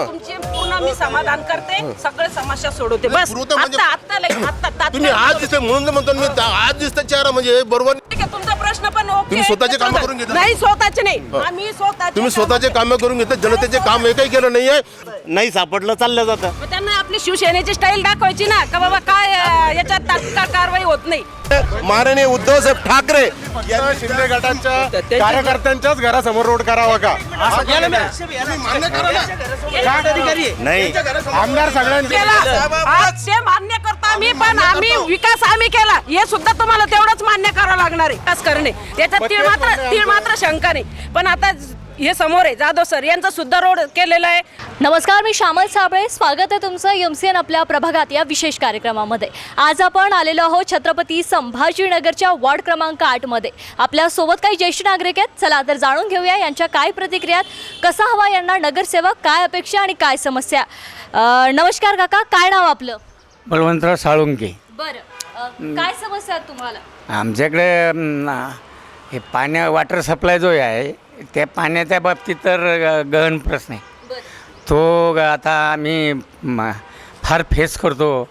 तुमची पूर्ण मी समाधान करते, सगळे समस्या सोडवते. बस आता तुम्ही आज दिसते म्हणून म्हणतो मी, आज दिसतं चेहरा म्हणजे बरोबर. ठीक आहे, तुमचा प्रश्न पण ओके. तुम्ही स्वतःचे कामं करून घेता. नाही, स्वतःचे नाही, आम्ही तुम्ही स्वतःचे कामं करून घेता, जनतेचे काम एकही केलं नाहीये. नाही सापडलं चाललं जातं. मग त्यांना आपली शिवसेनेची स्टाईल दाखवायची ना, का बाबा काय याच्यात तात्काळ कारवाई होत नाही. माननीय उद्धव साहेब ठाकरे या शिंदे गटाच्या कार्यकर्त्यांच्याच घरासमोर रोड करावा का? नाही आमदार सगळ्यांचे आज ते मान्य करतो आम्ही, पण आम्ही विकास आम्ही केला हे सुद्धा तुम्हाला तेवढंच मान्य करावं लागणार आहे. विकास करणे त्याच्यात तीळ मात्र शंका नाही. पण आता हे समोर आहे जाधव सर यांचा सुद्धा रोड केलेला आहे. नमस्कार, मी श्यामल साबळे. स्वागत आहे तुमचं एमसीएन आपल्या प्रभागात या विशेष कार्यक्रमामध्ये. आज आपण आलेलो आहोत छत्रपती संभाजीनगरच्या वॉर्ड क्रमांक 8 मध्ये. आपल्यासोबत काही ज्येष्ठ नागरिक आहेत. चला तर जाणून घेऊया यांच्या काय प्रतिक्रिया, कसा हवा यांना नगरसेवक, काय अपेक्षा आणि काय समस्या. नमस्कार काका, काय नाव आपलं? बळवंतराव साळुंके. बरं, काय समस्या आहेत तुम्हाला? आमच्याकडे हे वॉटर सप्लाय जो आहे त्या पाण्याच्या बाबतीत तर गहन प्रश्न आहे. तो आता आम्ही फार फेस करतो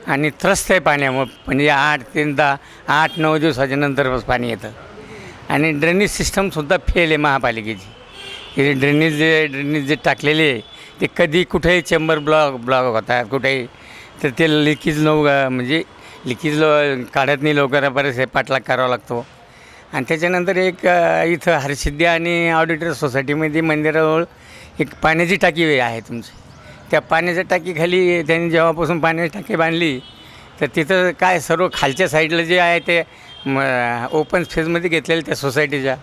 आणि त्रस्त आहे पाण्यामुळे. म्हणजे 8-9 दिवसाच्या नंतरच पाणी येतं. आणि ड्रेनेज सिस्टमसुद्धा फेल आहे महापालिकेची. हे ड्रेनेज जे टाकलेले आहे ते कधी कुठेही चेंबर ब्लॉक होतात, कुठेही तर ते लिकेज म्हणजे लिकेज काढत नाही लवकर, बरेचसे पाठलाग करावा लागतो. आणि त्याच्यानंतर एक इथं हरसिद्धी आणि ऑडिटर सोसायटीमध्ये मंदिराजवळ एक पाण्याची टाकी आहे तुमची. त्या पाण्याच्या टाकीखाली त्यांनी जेव्हापासून पाण्याची टाकी बांधली तर तिथं काय सर्व खालच्या साईडला जे आहे ते ओपन स्पेसमध्ये घेतलेलं त्या सोसायटीच्या,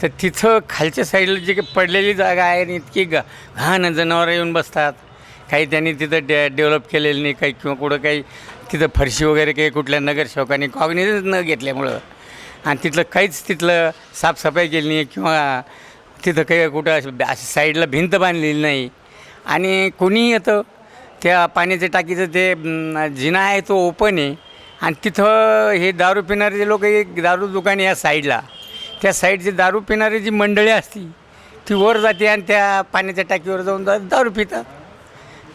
तर तिथं खालच्या साईडला जी पडलेली जागा आहे आणि इतकी घाण जनावरं येऊन बसतात. काही त्यांनी तिथं डेव्हलप केलेलं नाही काही, किंवा कुठं काही तिथं फरशी वगैरे काही कुठल्या नगरसेवकांनी कॉग्निझन्स न घेतल्यामुळं, आणि तिथलं साफसफाई केली नाही, किंवा तिथं काही कुठं अशी साईडला भिंत बांधलेली नाही. आणि कोणीही येतं त्या पाण्याच्या टाकीचं ते जिना आहे तो ओपन आहे, आणि तिथं हे दारू पिणारे जे लोक, एक दारू दुकान या साईडला, त्या साईडची दारू पिणारी जी मंडळी असती ती वर जाते आणि त्या पाण्याच्या टाकीवर जाऊन दारू पितात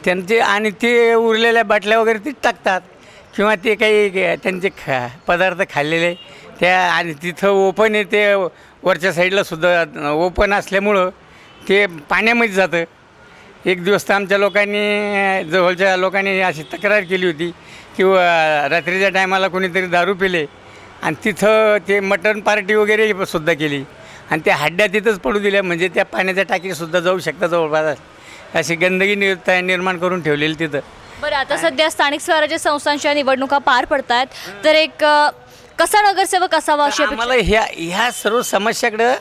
त्यांचे. आणि ते उरलेल्या बाटल्या वगैरे ते टाकतात, किंवा ते काही त्यांचे पदार्थ खाल्लेले त्या. आणि तिथं ओपन आहे ते वरच्या साईडलासुद्धा ओपन असल्यामुळं ते पाण्यामध्ये जातं. एक दिवस तर आमच्या लोकांनी, जवळच्या लोकांनी अशी तक्रार केली होती की रात्रीच्या टायमाला कोणीतरी दारू पिले आणि तिथं ते मटण पार्टी वगैरे सुद्धा केली आणि त्या हड्ड्या तिथंच पडू दिल्या. म्हणजे त्या पाण्याच्या टाकीसुद्धा जाऊ शकतात जवळपास. अशी गंदगी निर्माण करून ठेवलेली तिथं. बरं, आता सध्या स्थानिक स्वराज्य संस्थांच्या निवडणुका पार पडत आहेत, तर एक कसा नगरसेवक असावा अशी आम्हाला ह्या सर्व समस्याकडं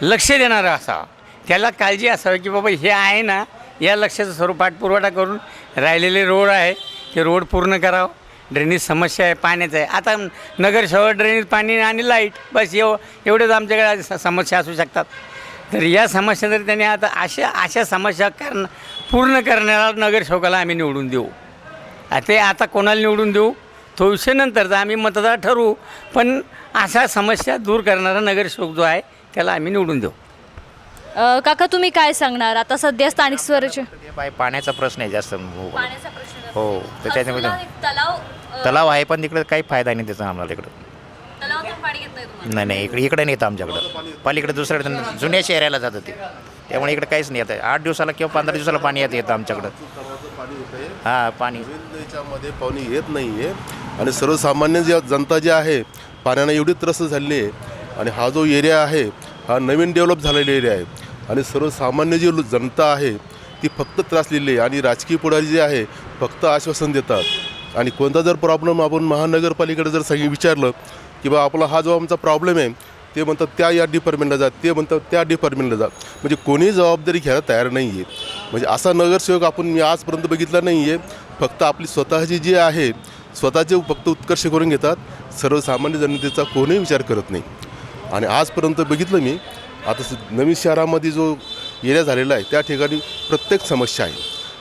लक्ष देणारा असावा, त्याला काळजी असावी की बाबा हे आहे ना, या लक्षाचं सर्व पाठपुरवठा करून राहिलेले रोड आहे ते रोड पूर्ण करावं. ड्रेनेज समस्या आहे, पाण्याचं आहे. आता नगरसेवक ड्रेनेज, पाणी आणि लाईट, बस एवढेच आमच्याकडे समस्या असू शकतात. तर या समस्या जर त्यांनी आता अशा समस्या पूर्ण करणारा नगरसेवकाला आम्ही निवडून देऊ. ते आता कोणाला निवडून देऊ तो विषय नंतरचा, आम्ही मतदार ठरवू, पण अशा समस्या दूर करणारा नगरसेवक जो आहे त्याला आम्ही निवडून देऊ. काका, तुम्ही काय सांगणार? आता सध्या स्थानिक स्वराज्य पाण्याचा प्रश्न आहे जास्त. पाण्याचा प्रश्न हो, तर त्याच्यामध्ये तलाव तलाव आहे पण तिकडे काही फायदा नाही त्याचा आम्हाला. तिकडं तलावातून पाणी घेत नाही तुम्हाला? नाही, इकडे नाही येतं आमच्याकडं. पलीकडे दुसऱ्या जुन्या शहराला जातं ते, त्यामुळे इकडे काहीच नाही येतं. 8 दिवसाला किंवा 15 दिवसाला पाणी येतं आमच्याकडं. हां, पाणी याच्यामध्ये पाणी येत नाही आहे. आणि सर्वसामान्य जी जनता जी आहे पाण्यानं एवढी त्रस्त झालेली आहे. आणि हा जो एरिया आहे हा नवीन डेव्हलप झालेला एरिया आहे. आणि सर्वसामान्य जी जनता आहे ती फक्त त्रासलेली आहे. आणि राजकीय पुढारी जे आहे फक्त आश्वासन देतात. आणि कोणता जर प्रॉब्लेम आपण महानगरपालिकेकडे जर विचारलं की बा आपला हा जो आमचा प्रॉब्लेम आहे, ते म्हणतात या डिपार्टमेंटला जा, ते म्हणतात त्या डिपार्टमेंटला जा. म्हणजे कोणीही जबाबदारी घ्यायला तयार नाही आहे. म्हणजे असा नगरसेवक मी आजपर्यंत बघितला नाही आहे. फक्त आपली स्वतःची जी आहे स्वतःचे फक्त उत्कर्ष करून घेतात. सर्वसामान्य जनतेचा कोणीही विचार करत नाही. आणि आजपर्यंत बघितलं मी, आता नवीन शहरामध्ये जो एरिया झालेला आहे त्या ठिकाणी प्रत्येक समस्या आहे.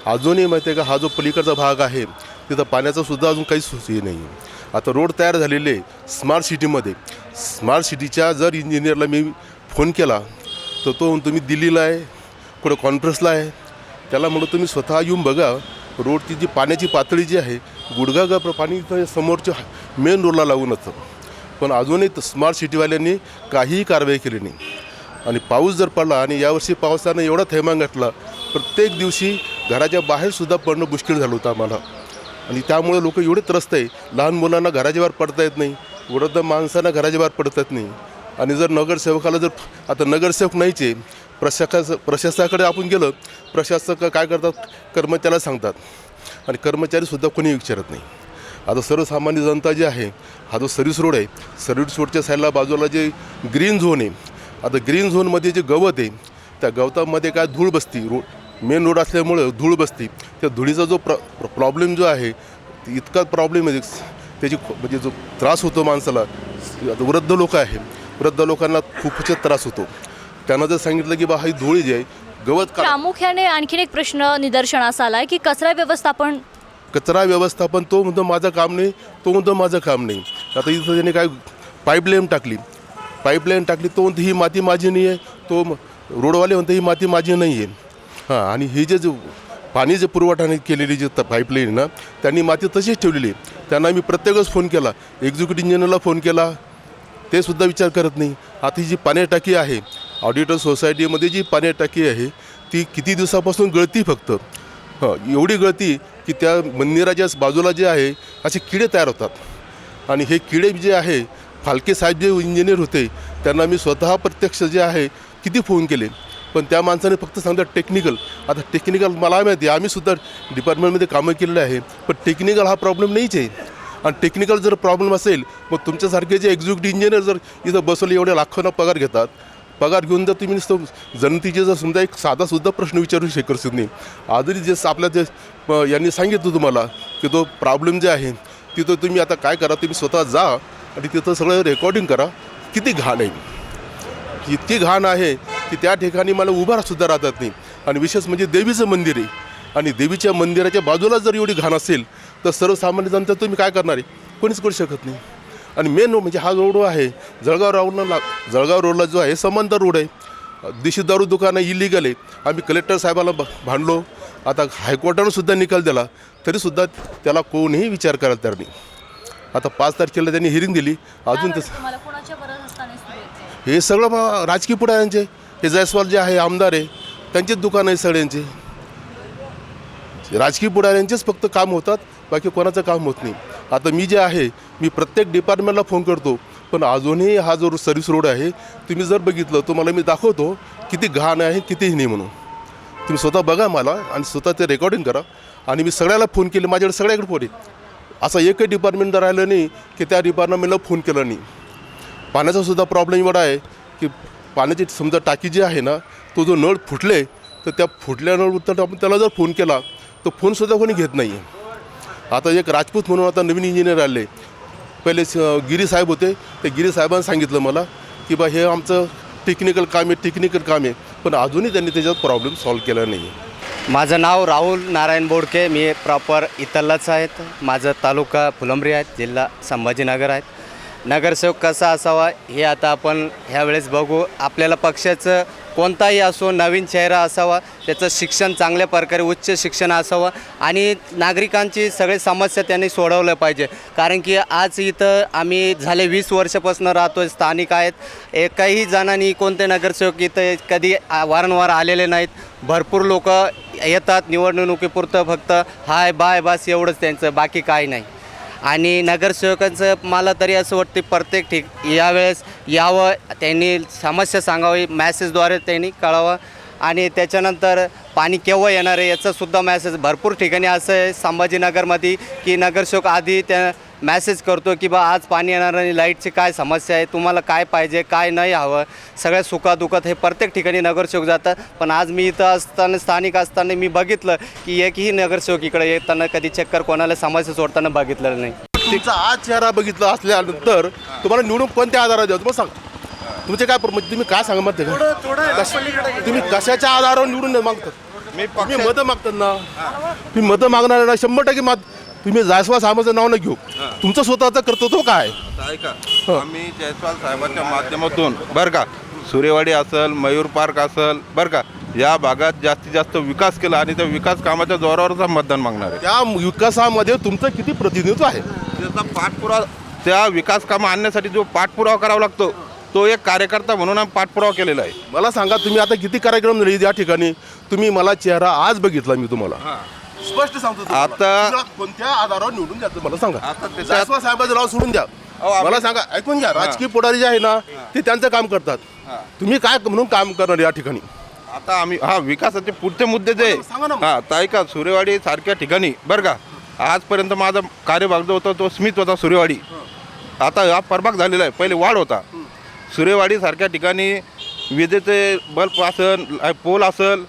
अजूनही माहिती आहे का, हा जो पलीकडचा भाग आहे तिथं पाण्याचासुद्धा अजून काही सोयी नाही आहे. आता रोड तयार झालेले स्मार्ट सिटीमध्ये, स्मार्ट सिटीच्या जर इंजिनियरला मी फोन केला तर तो म्हणतो मी दिल्लीला आहे, कुठं कॉन्फरन्सला आहे, त्याला म्हणलं तुम्ही स्वतः येऊन बघा, रोडची जी पाण्याची पातळी जी आहे गुडघा पाणी इथं समोरच्या मेन रोडला लागून असतं. पण अजूनही स्मार्ट सिटीवाल्यांनी काहीही कारवाई केली नाही. आणि पाऊस जर पडला आणि यावर्षी पावसानं एवढा थैमान घातला, प्रत्येक दिवशी घराच्या बाहेरसुद्धा पडणं मुश्किल झालं होतं आम्हाला. आणि त्यामुळे लोक एवढे त्रस्त आहे, लहान मुलांना घराच्या बाहेर पडता येत नाही, वृद्ध माणसांना घराच्या बाहेर पडता येत नाही. आणि जर नगरसेवकाला जर आता नगरसेवक नाहीच आहे, प्रशासकाकडे आपण गेलं, प्रशासक काय करतात, कर्मचाऱ्याला सांगतात आणि कर्मचारीसुद्धा कोणी विचारत नाही. आता सर्वसामान्य जनता जी आहे, हा जो सर्व्हिस रोड आहे, सर्व्हिस रोडच्या साईडला बाजूला जे ग्रीन झोन आहे, आता ग्रीन झोनमध्ये जे गवत आहे त्या गवतामध्ये काय धूळ बसती, मेन रोड असल्यामुळं धूळ बसती. त्या धुळीचा जो प्रॉब्लेम जो आहे इतका प्रॉब्लेम आहे, त्याची म्हणजे जो त्रास होतो माणसाला. वृद्ध लोक आहे, वृद्ध लोकांना खूपच त्रास होतो. त्यांना जर सांगितलं की बा ही धूळ जी आहे गवत प्रामुख्याने आणखीन एक प्रश्न निदर्शनास आलाय की कचरा व्यवस्थापन. कचरा व्यवस्थापन तो म्हणतो माझं काम नाही, तो म्हणतो माझं काम नाही. आता इथं त्याने काय पाईपलाईन टाकली, तो म्हणतो ही माती माझी नाही आहे, तो रोडवाले म्हणतो ही माती माझी नाही आहे. हां, आणि ही जे पाणी जे पुरवठाने केलेली जी पाईपलाईन ना, त्यांनी माती तशीच ठेवलेली. त्यांना मी प्रत्येकच फोन केला, एक्झिक्युटिव्ह इंजिनियरला फोन केला, ते सुद्धा विचार करत नाही. आता ही जी पाणी टाकी आहे, ऑडिटर सोसायटीमध्ये जी पाणी टाकी आहे ती किती दिवसापासून गळती फक्त. एवढी गळती की त्या मंदिराच्या बाजूला जे आहे असे किडे तयार होतात. आणि हे किडे जे आहे, फालके साहेब जे इंजिनियर होते त्यांना मी स्वतः प्रत्यक्ष जे आहे किती फोन केले, पण त्या माणसाने फक्त सांगतात टेक्निकल. आता टेक्निकल मला माहिती आहे, आम्हीसुद्धा डिपार्टमेंटमध्ये कामं केलेलं आहे, पण टेक्निकल हा प्रॉब्लेम नाहीच आहे. आणि टेक्निकल जर प्रॉब्लेम असेल, मग तुमच्यासारखे जे एक्झिक्युटिव्ह इंजिनियर जर इथं बसवले, एवढ्या लाखोंना पगार घेतात, पगार घेऊन जर तुम्ही जनतेचे जर समजा एक साधासुद्धा प्रश्न विचारू शकत नाही. आजही जे आपल्या जे यांनी सांगितलं तुम्हाला की तो प्रॉब्लेम जे आहे तिथं तुम्ही आता काय करा, तुम्ही स्वतः जा आणि तिथं सगळं रेकॉर्डिंग करा. किती घाण आहे, इतकी घाण आहे की त्या ठिकाणी मला उभारसुद्धा राहतात नाही. आणि विशेष म्हणजे देवीचं मंदिर आहे, आणि देवीच्या मंदिराच्या बाजूला जर एवढी घाण असेल तर सर्वसामान्य जनता तुम्ही काय करणार आहे, कोणीच करू शकत नाही. आणि मेन म्हणजे हा रोड आहे जळगाव रोडला जो आहे समांतर रोड आहे, देशी दारू दुकानं इलिगल आहे. आम्ही कलेक्टर साहेबाला भांडलो, आता हायकोर्टानं सुद्धा निकाल दिला, तरीसुद्धा त्याला कोणीही विचार करायला तयार नाही. आता 5 तारखेला त्यांनी हिअरिंग दिली, अजून हे सगळं राजकीय पुढाऱ्यांचे, हे जयस्वाल जे आहे आमदार आहे त्यांचेच दुकान आहे सगळ्यांचे. राजकीय पुढाऱ्यांचेच फक्त काम होतात, बाकी कोणाचं काम होत नाही. आता मी जे आहे मी प्रत्येक डिपार्टमेंटला फोन करतो, पण अजूनही हा जो सर्व्हिस रोड आहे तुम्ही जर बघितलं तुम्हाला मी दाखवतो किती घाण आहे कितीही नाही म्हणून. तुम्ही स्वतः बघा मला आणि स्वतः ते रेकॉर्डिंग करा. आणि मी सगळ्याला फोन केले, माझ्याकडे सगळ्याकडे फोन आहे. असं एकही डिपार्टमेंट राहिलं नाही की त्या डिपार्टमेंटला फोन केला नाही. पाण्याचा सुद्धा प्रॉब्लेम एवढा आहे की पाण्याची समजा टाकी जी आहे ना, तो जो नळ फुटले तर त्या फुटल्या नळ तर आपण त्याला जर फोन केला तर फोनसुद्धा कोणी घेत नाही आहे. आता एक राजपूत म्हणून आता नवीन इंजिनियर आले, पहिले गिरी साहेब होते, ते गिरी साहेबांनी सांगितलं मला की बा हे आमचं टेक्निकल काम आहे, पण अजूनही त्यांनी त्याच्यात प्रॉब्लेम सॉल्व्ह केला नाही आहे. माझं नाव राहुल नारायण बोडके, मी प्रॉपर इथलच आहेत. माझं तालुका फुलंब्री आहे, जिल्हा संभाजीनगर आहेत. नगरसेवक कसा असावा हे आता आपण ह्यावेळेस बघू. आपल्याला पक्षाचं कोणताही असो, नवीन चेहरा असावा, त्याचं शिक्षण चांगल्या प्रकारे उच्च शिक्षण असावं आणि नागरिकांची सगळी समस्या त्यांनी सोडवलं पाहिजे. कारण की आज इथं आम्ही झाले 20 वर्षापासून राहतो, स्थानिक आहेत. एकाही जणांनी कोणते नगरसेवक इथं कधी वारंवार आलेले नाहीत. भरपूर लोक येतात निवडणुकीपुरतं, फक्त हाय बाय बस एवढंच त्यांचं, बाकी काही नाही. आणि नगरसेवकांचं मला तरी असं वाटते प्रत्येक यावेळेस यावं, त्यांनी समस्या सांगावी, मॅसेजद्वारे त्यांनी कळावं. आणि त्याच्यानंतर पाणी केव्हा येणार आहे याचासुद्धा मॅसेज भरपूर ठिकाणी असं आहे संभाजीनगरमध्ये की नगरसेवक आधी त्या मॅसेज करतो की बा आज पाणी येणार आणि लाईटची काय समस्या आहे, तुम्हाला काय पाहिजे काय नाही हवं, सगळ्या सुखादुखात हे प्रत्येक ठिकाणी नगरसेवक जातात. पण आज मी इथं असताना, स्थानिक असताना मी बघितलं की एकही नगरसेवक इकडे येताना कधी चक्कर कोणाला समस्या सोडताना बघितलेलं नाही. तुमचा आज चेहरा बघितला असल्यानंतर तुम्हाला निवडून कोणत्या आधारावर द्या तुम्हाला सांग, तुमचे काय तुम्ही काय सांगा माहिती का, तुम्ही कशाच्या आधारावर निवडून मागतात, तुम्ही मतं मागतात ना, तुम्ही मतं मागणार ना 100% तुम्ही जायस्वाल साहेबांचं नाव न घेऊ, तुमचं स्वतःचं कर्तृत्व काय. ऐका, आम्ही जयस्वाल साहेबांच्या माध्यमातून बरं का, सुरेवाडी असेल, मयूर पार्क असेल बरं का, या भागात जास्तीत जास्त विकास केला आणि त्या विकास कामाच्या जोरावरच मतदान मागणार आहे. त्या विकासामध्ये तुमचं किती प्रतिनिधित्व आहे? त्याचा पाठपुरावा, त्या विकास कामं आणण्यासाठी जो पाठपुरावा करावा लागतो तो एक कार्यकर्ता म्हणून आम्ही पाठपुरावा केलेला आहे. मला सांगा, तुम्ही आता किती कार्यक्रम झाले या ठिकाणी? तुम्ही मला चेहरा आज बघितला मी तुम्हाला स्पष्ट सांगतो तुम्हाला. आता- तुम्हाला कोणत्या आधारावर निवडून द्यायचं मला सांगा. आता त्याच्यात- जायस्वाल साहेबाचं नाव सोडून द्या. मला सांगा, ऐकून घ्या, राजकीय पुढारी जे आहे ना ते त्यांचं काम करतात. तुम्ही काय म्हणून काम करणार या ठिकाणी? आता आम्ही विकासाचे पुढचे मुद्दे जे सांगा ना मग. ताई का सुरेवाडी सारख्या ठिकाणी बरं का, आजपर्यंत माझा कार्यभाग जो होता तो स्मित होता सुरेवाडी. आता हा प्रभाग झालेला आहे, पहिले वाढ होता. सुरेवाडी सारख्या ठिकाणी विजेचे बल्ब असेल, पोल असेल,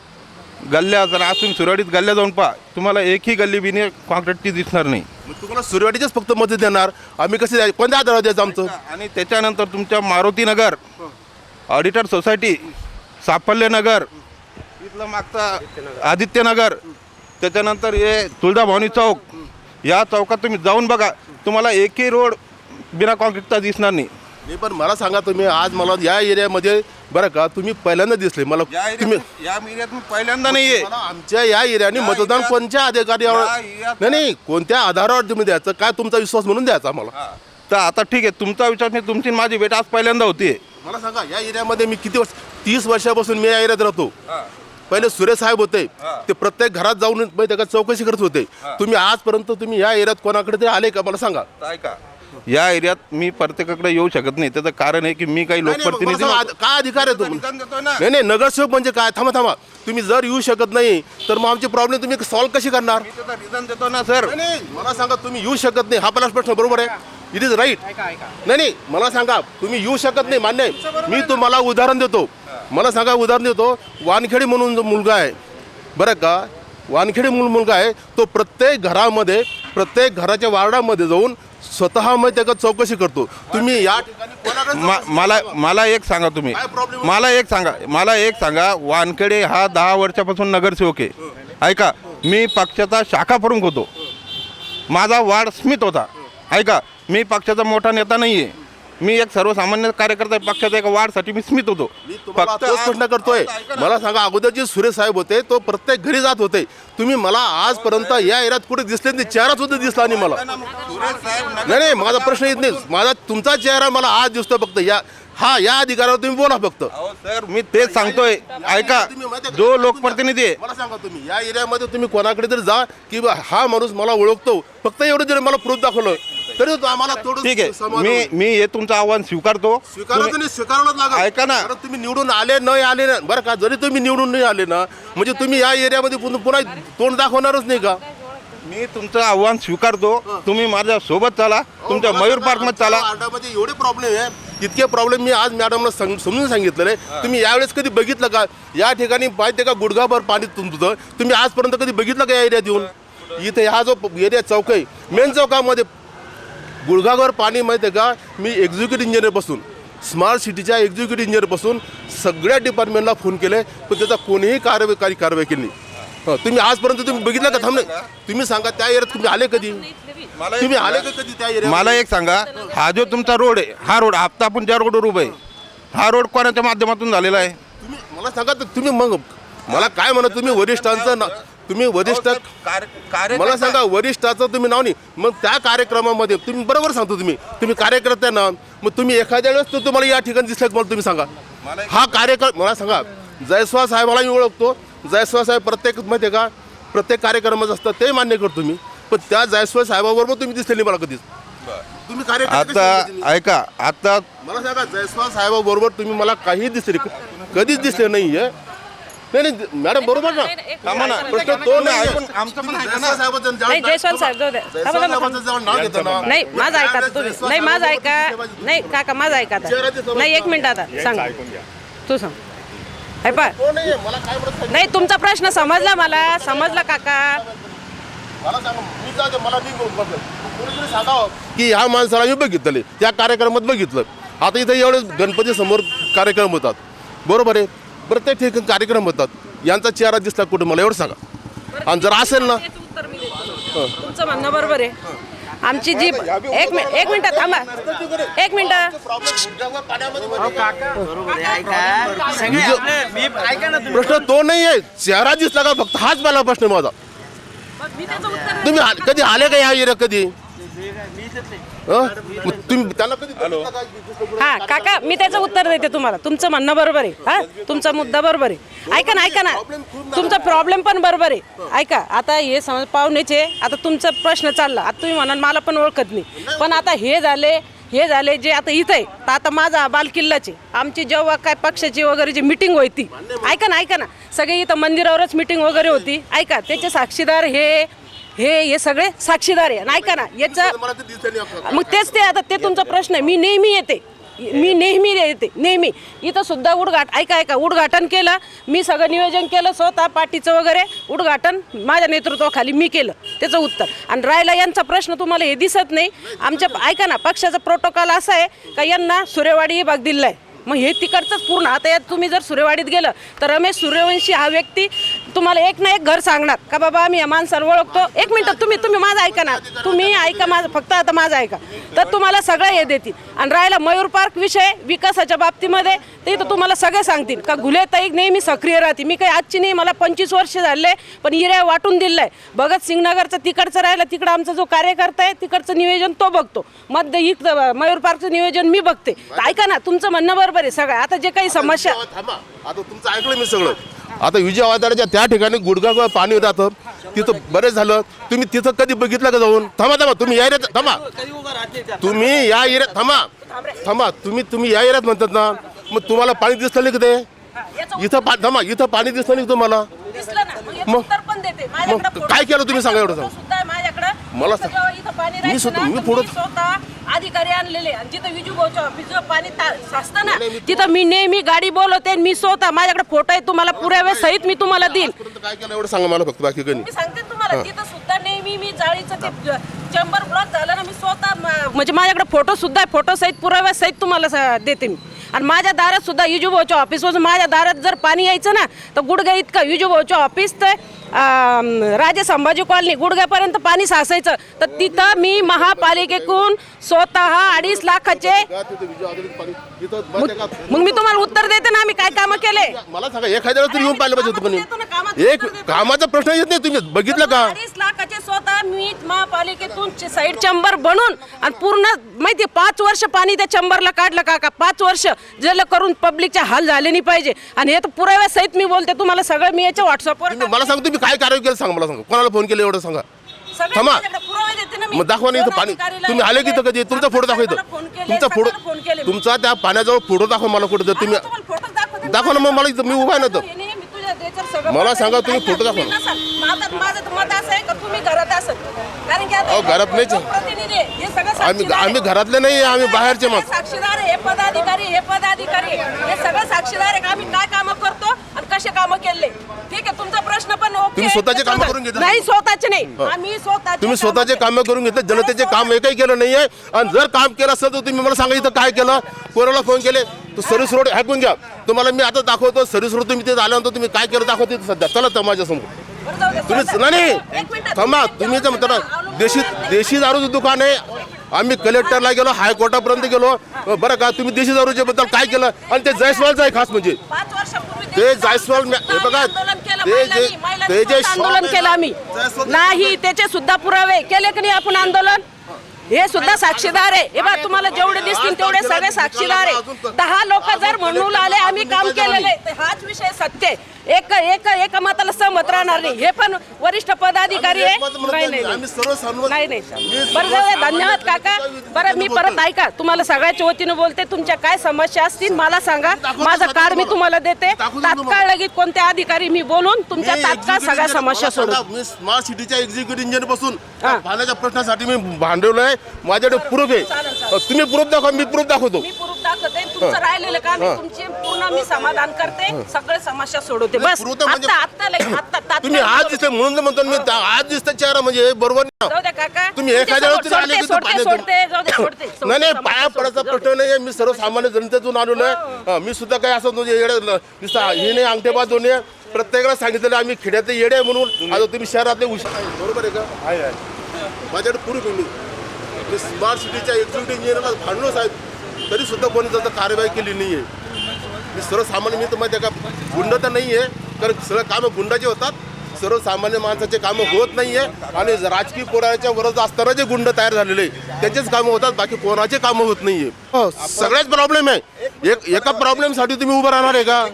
गल्ल्या असेल. आज तुम्ही सुरेवाडीत गल्ल्या जाऊन पहा, तुम्हाला एकही गल्ली बिनी कॉन्क्रीटची दिसणार नाही. मग तुम्हाला सुरवाडीचेच फक्त मत देणार आम्ही? कसे द्यायचे? कोणत्या आधारावर द्यायचं आमचं? आणि त्याच्यानंतर तुमच्या मारुती नगर, ऑडिटर सोसायटी, साफल्यनगर, इथलं मागचा आदित्यनगर, त्याच्यानंतर हे तुळजाभवानी चौक, या चौकात तुम्ही जाऊन बघा, तुम्हाला एकही रोड बिना कॉन्क्रीटचा दिसणार नाही. नाही, पण मला सांगा, तुम्ही आज मला या एरियामध्ये बरं का तुम्ही पहिल्यांदा दिसले मला. तुम्ही या एरियात मी पहिल्यांदा नाहीये. मला आमच्या या एरियाने मतदान कोणत्या अधिकाऱ्यावर, नाही कोणत्या आधारावर तुम्ही द्यायचं? काय तुमचा विश्वास म्हणून द्यायचा मला? तर आता ठीक आहे, तुमचा विचार नाही, तुमची माझी भेट आज पहिल्यांदा होती. मला सांगा, या एरियामध्ये मी किती वर्ष, 30 वर्षापासून मी या एरियात राहतो. पहिले सुरेश साहेब होते, ते प्रत्येक घरात जाऊन त्याला चौकशी करत होते. तुम्ही आजपर्यंत तुम्ही या एरियात कोणाकडे तरी आले का मला सांगा? ऐका, या एरियात मी प्रत्येकाकडे येऊ शकत नाही. त्याचं कारण आहे की मी काही लोकप्रतिनिधी नव्हतो. काय अधिकार आहे तुम्ही? निदान देतोय ना. नाही नगरसेवक म्हणजे काय? थांबा, तुम्ही जर येऊ शकत नाही तर मग आमचे प्रॉब्लेम तुम्ही सॉल्व्ह कशी करणार? मी त्याचं रिझन देतो ना सर. नाही, मला सांगा, तुम्ही येऊ शकत नाही हा पहिला प्रश्न बरोबर आहे, इट इज राईट. नाही मला सांगा, तुम्ही येऊ शकत नाही, मान्य आहे. मी तुम्हाला उदाहरण देतो. मला सांगा, उदाहरण देतो. वानखेडे म्हणून जो मुलगा आहे बरं का, वानखेडे मुलगा आहे, तो प्रत्येक घरामध्ये, प्रत्येक घराच्या वार्डामध्ये जाऊन स्वतः मध्ये त्याचा चौकशी करतो. तुम्ही या ठिकाणी कोणाकडे मला एक सांगा, तुम्ही काय problem? मला एक सांगा, वानखेडे हा 10 वर्षापासून नगरसेवक आहे. ऐका, मी पक्षाचा शाखा प्रमुख होतो. माझा वार्ड स्मित होता. ऐका, मी पक्षाचा मोठा नेता नाही आहे. मी एक सर्वसामान्य कार्यकर्ता आहे. पक्षाचा एका वार्डसाठी मी स्मित होतो. मी तुम्हाला तोच प्रश्न करतोय. मला सांगा, अगोदर जे सुरेश साहेब होते तो प्रत्येक घरी जात होते. तुम्ही मला आजपर्यंत या एरियात कुठे दिसले नाही, चेहरा सुद्धा दिसला नाही मला. नाही माझा प्रश्न येत नाही. माझा तुमचा चेहरा मला आज दिसतो फक्त. या अधिकारावर तुम्ही बोला फक्त. सर मी तेच सांगतोय. ऐका, जो लोकप्रतिनिधी आहे, मला सांगा, तुम्ही या एरियामध्ये तुम्ही कोणाकडे तरी जा की हा माणूस मला ओळखतो, फक्त एवढं जरी मला प्रूफ दाखवलं तरी तो आम्हाला थोडं ठीक आहे, मी हे तुमचं आव्हान स्वीकारतो. स्वीकारायचं नाही, स्वीकारायलाच लागेल. ऐका ना. कारण तुम्ही निवडून आले नाही आले ना, बरं का, जरी तुम्ही निवडून नाही आले ना, म्हणजे तुम्ही या एरियामध्ये पुन्हा तोंड दाखवणारच नाही का? मी तुमचं आव्हान स्वीकारतो. तुम्ही माझ्या सोबत चला, तुमच्या मयूर पार्क मध्ये चला. वार्डामध्ये एवढे प्रॉब्लेम आहे, इतके प्रॉब्लेम मी आज मॅडमला समजून सांगितलेलं आहे. तुम्ही यावेळेस कधी बघितलं का या ठिकाणी पाहिजे का गुडघाभर पाणी तुमचं? तुम्ही आजपर्यंत कधी बघितलं का या एरियात येऊन? इथे हा जो एरिया चौक आहे, मेन चौकामध्ये गुडघाभर पाणी माहिती आहे का? मी एक्झिक्युटिव्ह इंजिनियरपासून, स्मार्ट सिटीच्या एक्झिक्युटिव्ह इंजिनियरपासून सगळ्या डिपार्टमेंटला फोन केले, पण त्याचा कोणीही कारवाई केली नाही. तुम्ही आजपर्यंत तुम्ही बघितलं का? थांबले, तुम्ही सांगा त्या एरियात तुम्ही आले कधी? तुम्ही आले का कधी त्या एरियात? मला एक सांगा, हा जो तुमचा रोड आहे, हा रोड आता आपण ज्या रोडवर उभं आहे, हा रोड कोणाच्या माध्यमातून झालेला आहे? तुम्ही मला सांगा, तर तुम्ही मग मला काय म्हणत, तुम्ही वरिष्ठांचं ना, तुम्ही वरिष्ठ, मला सांगा वरिष्ठाचं तुम्ही नाव नाही, मग त्या कार्यक्रमामध्ये तुम्ही बरोबर सांगतो, तुम्ही कार्यकर्ते ना, मग तुम्ही एखाद्या वेळेस तर तुम्हाला या ठिकाणी दिसलं मला तुम्ही सांगा. हा कार्यक्रम मला सांगा, जयस्वाल साहेबाला मी ओळखतो. जयस्वाल साहेब प्रत्येक माहिती आहे का, प्रत्येक कार्यक्रमात असतात, ते मान्य करतो मी. पण त्या जयस्वाल साहेबाबरोबर तुम्ही दिसले नाही मला कधीच. तुम्ही आता ऐका, आता मला सांगा, जयस्वाल साहेबाबरोबर तुम्ही मला काही दिसले, कधीच दिसले नाही आहे. नाही मॅडम बरोबर ना, प्रश्न तो नाही. आमचं पण ऐका ना. नाही जयस्वाल साहेब जाऊ द्या. नाही माझं ऐका तुम्ही. नाही माझं ऐका. नाही काका माझं ऐका आता. नाही 1 मिनिट आता सांग, तू सांग. आहे पा नाही, तुमचा प्रश्न समजला, मला समजला काका. मला सांगा, मी जाऊ दे, मला नाही बोलू. कोणीतरी सांगावं की ह्या माणसाला मी बघितलं, त्या कार्यक्रमात बघितलं. आता इथे एवढे गणपती समोर कार्यक्रम होतात, बरोबर आहे, प्रत्येक ठिकाणी कार्यक्रम होतात. यांचा चेहरा दिसला कुठे मला एवढं सांगा. आणि जर असेल ना, तुमचं म्हणणं बरोबर आहे. आमची जी एक मिनिट थांबा, एक मिनिट. प्रश्न तो नाही आहे, चेहरा दिसला का फक्त हाच मला प्रश्न आहे माझा. मी त्याचं उत्तर तुम्ही कधी आले का या एरिया कधी? मग तुम्ही त्याला कधी बघितलं का? हा काका, मी त्याचं उत्तर देते तुम्हाला. तुमचं म्हणणं बरोबर आहे, हा तुमचा मुद्दा बरोबर आहे. ऐका ना, तुमचा प्रॉब्लेम पण बरोबर आहे. ऐका, आता हे समज पाहुणेचे, आता तुमचा प्रश्न चालला, आता तुम्ही म्हणाल मला पण ओळखत नाही, पण आता हे झाले जे आता इथं आहे, तर आता माझा बालकिल्लाचे आमची जेव्हा काय पक्षाची वगैरे जी मिटिंग होती, ऐका ना, सगळे इथं मंदिरावरच मिटिंग वगैरे होती. ऐका, त्याचे साक्षीदार हे सगळे साक्षीदार आहे. आणि ऐका ना, याचं मला ते दिसलं नाही. मग तेच ते, आता ते तुमचा प्रश्न आहे. मी नेहमी येते इथं सुद्धा ऐका उद्घाटन केलं मी, सगळं नियोजन केलं स्वतः, पार्टीचं वगैरे उद्घाटन माझ्या नेतृत्वाखाली मी केलं. त्याचं उत्तर. आणि राहिला यांचा प्रश्न, तुम्हाला हे दिसत नाही. आमच्या ऐका ना, पक्षाचा प्रोटोकॉल असा आहे का यांना सुरेवाडी विभाग दिला आहे. मग हे तिकडचंच पूर्ण. आता यात तुम्ही जर सुरेवाडीत गेलं तर रमेश सूर्यवंशी हा व्यक्ती तुम्हाला एक ना एक घर सांगणार का बाबा आम्ही या माणसाला ओळखतो. एक मिनिट, तुम्ही माझं ऐका ना, तुम्ही ऐका माझं, फक्त आता माझं ऐका, तर तुम्हाला सगळं हे देतील. आणि राहिला मयूर पार्क विषय विकासाच्या बाबतीमध्ये, ते तर तुम्हाला सगळे सांगतील का घुलेताई नेहमी सक्रिय राहते. मी काही आजची नाही, मला 25 वर्ष झाले, पण एरिया वाटून दिलाय. भगतसिंगनगरचं तिकडचं राहिलं, तिकडं आमचा जो कार्यकर्ता आहे तिकडचं नियोजन तो बघतो, मध्य इकडं मयूर पार्कचं नियोजन मी बघते. ऐका ना, तुमचं म्हणणं बरोबर आहे सगळं. आता जे काही समस्या, थांबा, आता तुमचं ऐकलं मी सगळं. आता विजयवादाच्या त्या ठिकाणी गुडघा पाणी राहतं, तिथं बरेच झालं. तुम्ही तिथं कधी बघितलं का जाऊन? थांबा, तुम्ही या एरियात थांबा, तुम्ही या एरियात थांबा, तुम्ही या एरियात म्हणतात ना, मग तुम्हाला पाणी दिसलं नाही का ते? इथं पाणी दिसलं नाही तुम्हाला? दिसलं ना, मग याचं मग- उत्तर पण देते. मग माझ्याकडं फोटो- काय केलं तुम्ही सांगा एवढं सांगा. सुद्धा आहे माझ्याकडं. मला इथं जेव्हा इथं पाणी मी राहायचं स्वतः- ना, मी तर फोटो- मी स्वतः अधिकारी आणलेले. आणि जिथं विजू भाऊच्या ऑफिसचं पाणी साचतं ना, तिथं मी नेहमी गाडी बोलवते. आणि मी स्वतः, माझ्याकडे फोटो आहे, तुम्हाला पुरावे सहित मी तुम्हाला देईल. काय केलं एवढं सांगा मला फक्त, बाकी काही मी सांगते तुम्हाला, तिथं सुद्धा नेहमी मी जाळीचं ते चेंबर ब्लॉक झालं ना, मी स्वतः म्हणजे माझ्याकडे फोटो सुद्धा आहे, फोटो सहित पुराव्या सहित तुम्हाला देते मी. आणि माझ्या दारात सुद्धा युजूभाऊच्या ऑफिसपासून माझ्या दारात जर पाणी यायचं ना, तर गुडघ्या इतकं युजूभाऊच्या ऑफिस ते राजे संभाजी कॉलनी गुडघ्यापर्यंत पाणी साचायचं. तर तिथं मी महापालिकेकडून स्वतः 2.5 लाखाचे, मग मी तुम्हाला उत्तर देते ना, आम्ही काय कामं केले. मला सांगा, एखाद्या तरी येऊन पाहिलं पाहिजे तुम्ही. एक कामाचा प्रश्न येत नाही, तुम्ही बघितलं का? 2.5 लाखाचे स्वतः मी महापालिकेतून साईड चंबर बनवून, आणि पूर्ण माहिती 5 वर्ष पाणी त्या चंबरला काढलं काका, 5 वर्ष, जल करून पब्लिकचे हाल झाले नाही पाहिजे. आणि हे तर पुराव्या सहित मी बोलते तुम्हाला सगळं. मी याच्या व्हॉट्सअपवर मला सांगा, तुम्ही काय कार्य केलं सांगा, मला सांगा, कोणाला फोन केलं एवढं सांगा. थांबा, मग दाखवा नाही इथं पाणी. तुम्ही आले की कधी? तुमचा फोटो दाखवा इथं, तुमचा फोटो, तुमचा त्या पाण्याजवळ फोटो दाखवा मला कुठं. तुम्ही दाखवा ना, मग मला इथं मी उभा आहे ना तर. मला सांगा, तुम्ही फोटो दाखवा. माझं मत असं आहे का तुम्ही घरात असाल, कारण की आता अहो, घरात नाहीच. लोकप्रतिनिधी आहे, हे सगळं साक्षीदार आहे. आम्ही घरातले नाही, आम्ही बाहेरचे. मग साक्षीदार आहे, हे पदाधिकारी हे सगळं साक्षीदार आहे का आम्ही काय कामं करतो आणि कसे कामं केले. ठीक आहे, तुमचा प्रश्न पण ओके. तुम्ही स्वतःचे कामं करून घेतले? नाही, स्वतःचे नाही, आम्ही तुम्ही स्वतःचे कामं करून घेतले, जनतेचे काम एकही केलं नाहीये. आणि जर काम केलं असेल तर तुम्ही मला सांगा इथं काय केलं, कोणाला फोन केले. तो सर्व्हिस रोड ऐकून घ्या, तुम्हाला मी आता दाखवतो सर्व्हिस रोड. तुम्ही तिथे आल्यानंतर तुम्ही काय केलं दाखवतो सध्या. चला तर माझ्यासमोर तुम्ही नाही थांबा. तुम्ही जे म्हणता ना, देशी दारूचं दुकान आहे. आम्ही कलेक्टरला गेलो, हायकोर्टापर्यंत गेलो, बरं का. तुम्ही देशी दारूच्या बद्दल काय केलं? आणि ते जयस्वालचं आहे खास, म्हणजे 5 वर्षापूर्वी ते जायस्वाल हे बघा, ते जे आंदोलन केलं आम्ही नाही, त्याचे सुद्धा पुरावे केले की नाही आपण आंदोलन. हे सुद्धा साक्षीदार आहे. हे बघा, तुम्हाला जेवढे दिसतील तेवढे सगळे साक्षीदार आहे. 10 लोक जर म्हणून आले आम्ही काम केलेलं आहे, तर हाच विषय सत्य आहे. एका मताला सहमत राहणार नाही. हे पण वरिष्ठ पदाधिकारी आहे. नाही, बरं जाऊ दे. धन्यवाद काका. बरं, मी परत ऐका, तुम्हाला सगळ्याच्या वतीनं बोलते. तुमच्या काय समस्या असतील मला सांगा, माझं कार्ड मी तुम्हाला देते. तात्काळ लगेच कोणत्या अधिकारी मी बोलून तुमच्या तात्काळ सगळ्या समस्या सोडू. मी स्मार्ट सिटीच्या एक्झिक्युटिव्ह इंजिनियर पासून पाण्याच्या प्रश्नासाठी मी भांडवलं आहे. माझ्याकडे प्रूफ आहे. तुम्ही प्रूफ दाखवा, मी प्रूफ दाखवतो. मी प्रूफ दाखवते. तुमचं राहिलेलं काम आहे, तुमची पूर्ण मी समाधान करते, सगळे समस्या सोडवते. बस आता तुम्ही आज दिसते म्हणून तर म्हणतो मी, आज दिसतं चेहरा, म्हणजे बरोबर नाही. जाऊ द्या काका. तुम्ही एखाद्या वेळेस आले की सोडते. नाही, पाया पडायचा प्रश्न नाही. मी सर्वसामान्य जनतेतून आलेलो आहे. मी सुद्धा काय असं म्हणजे हे नाही, अंगठेबाज दोन्ही प्रत्येकाला सांगितलेलं आम्ही खेड्यातले येडे म्हणून. आता तुम्ही शहरातले हुशार आहे, बरोबर आहे का? आहे माझ्याकडे प्रूफ आहे. मी स्मार्ट सिटीच्या एक्झिक्युटिव्ह इंजिनियरला भांडलो साहेब, तरीसुद्धा कोणी त्याचा कार्यवाही केली नाही आहे. मी सर्वसामान्य, मी तर माहिती आहे का, गुंड तर नाही आहे, कारण सगळं कामं गुंडाचे होतात, सर्वसामान्य माणसाचे कामं होत नाही आहे. आणि राजकीय पोराच्या वरच असताना जे गुंड तयार झालेले त्यांचेच कामं होतात, बाकी कोणाचे कामं होत नाही आहे. सगळ्याच प्रॉब्लेम आहे. एका प्रॉब्लेमसाठी तुम्ही उभं राहणार आहे का?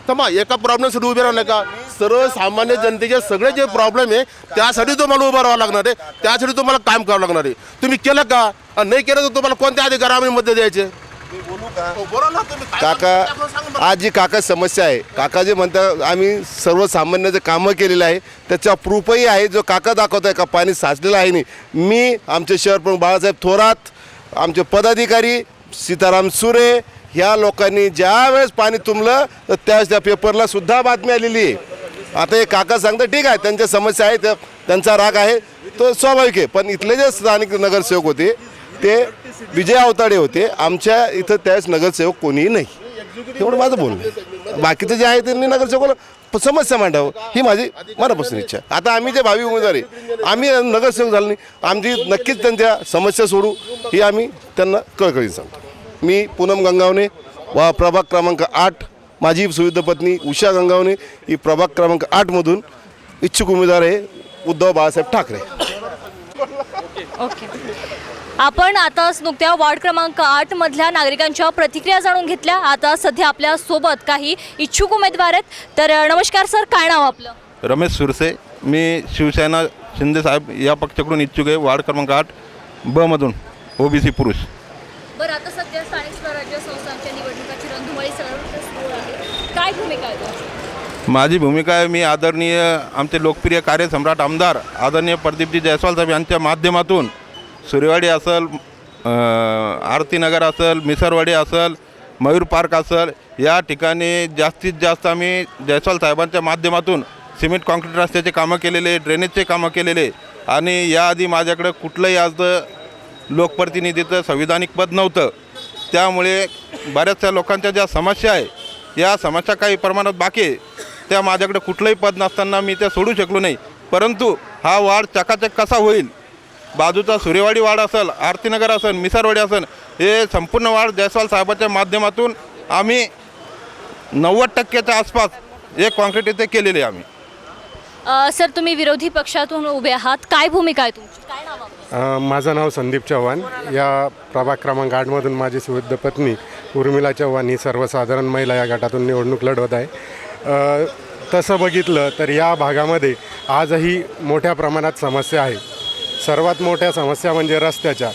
तर मग एका प्रॉब्लेमसाठी उभे राहणार का? सर्वसामान्य जनतेचे सगळे जे प्रॉब्लेम आहे त्यासाठी तुम्हाला उभं राहावं लागणार आहे, त्यासाठी तुम्हाला काम करावं लागणार आहे. तुम्ही केलं का? आणि नाही केलं तर तुम्हाला कोणत्या अधिकार आम्ही मध्ये द्यायचे? बोला ना तुम्ही. काका, आज जी काका समस्या आहे, काका जे म्हणतात आम्ही सर्वसामान्य जे कामं केलेलं आहे त्याचा प्रूफही आहे, जो काका दाखवत आहे का पाणी साचलेलं आहे. नाही, मी आमचे शहर प्रमुख बाळासाहेब थोरात, आमचे पदाधिकारी सीताराम सुरे, ह्या लोकांनी ज्या वेळेस पाणी तुंबलं तर त्यावेळेस त्या पेपरला सुद्धा बातमी आलेली आहे. आता हे काका सांगतात ठीक आहे, त्यांच्या समस्या आहे, त्यांचा राग आहे, तो स्वाभाविक आहे. पण इथले जे स्थानिक नगरसेवक होते ते विजय अवताडे होते. आमच्या इथं त्यावेळेस नगरसेवक कोणीही नाही. एवढं माझं बोलणं आहे. बाकीचं जे आहे त्यांनी नगरसेवकाला समस्या मांडावं ही माझी मनापासून इच्छा आहे. आता आम्ही जे भावी उमेदवार आहे, आम्ही नगरसेवक झालो नाही, आमची नक्कीच त्यांच्या समस्या सोडू ही आम्ही त्यांना कळकळीने सांगतो. मी पूनम गंगावणे व प्रभाग क्रमांक 8, माझी सुविध पत्नी उषा गंगावणे ही प्रभाग क्रमांक 8मधून इच्छुक उमेदवार आहे उद्धव बाळासाहेब ठाकरे. ओके, आपण आताच नुकत्या वार्ड क्रमांक 8 मधल्या नागरिकांच्या प्रतिक्रिया जाणून घेतल्या. आता सध्या आपल्या सोबत काही इच्छुक उमेदवार आहेत. तर नमस्कार सर, काय नाव आपलं? रमेश सुरसे, मी शिवसेना शिंदेसाहेब या पक्षाकडून इच्छुक आहे, वार्ड क्रमांक 8 ब मधून, ओबीसी पुरुष. बरं, आता सध्या स्थानिक स्वराज्य संस्थांच्या निवडणुकाची रणधुमाळी सर्वत्र सुरू आहे. काय भूमिका आहे तुमची? माझी भूमिका आहे, मी आदरणीय आमचे लोकप्रिय कार्यसम्राट आमदार आदरणीय प्रदीपजी जयस्वाल साहेब यांच्या माध्यमातून सुरेवाडी असेल, आरतीनगर असेल, मिसरवाडी असेल, मयूर पार्क असेल, या ठिकाणी जास्तीत जास्त आम्ही जयस्वाल साहेबांच्या माध्यमातून सिमेंट कॉन्क्रीट रस्त्याचे कामं केलेले, ड्रेनेजचे कामं केलेले. आणि याआधी माझ्याकडे कुठलंही आज लोकप्रतिनिधीचं संविधानिक पद नव्हतं. त्यामुळे बऱ्याचशा लोकांच्या ज्या समस्या आहे, या समस्या काही प्रमाणात बाकी आहे, त्या माझ्याकडे कुठलंही पद नसताना मी त्या सोडू शकलो नाही. परंतु हा वार्ड चकाचक कसा होईल, बाजूचा सुरेवाडी वार्ड असेल, आरतीनगर असेल, मिसरवाडी असेल, हे संपूर्ण वार्ड जयस्वाल साहेबाच्या माध्यमातून आम्ही 90% आसपास एक कॉन्क्रीट इथे केलेले आम्ही. सर, तुम्ही विरोधी पक्षातून उभे आहात, काय भूमिका आहे तुमची? काय नाव आपलं? माझं नाव संदीप चव्हाण. या प्रभाग क्रमांक 8मधून माझी सुविध पत्नी उर्मिला चव्हाण ही सर्वसाधारण महिला या गटातून निवडणूक लढवत आहे. तसं बघितलं तर या भागामध्ये आजही मोठ्या प्रमाणात समस्या आहे. सर्वात मोठ्या समस्या म्हणजे रस्त्याच्या.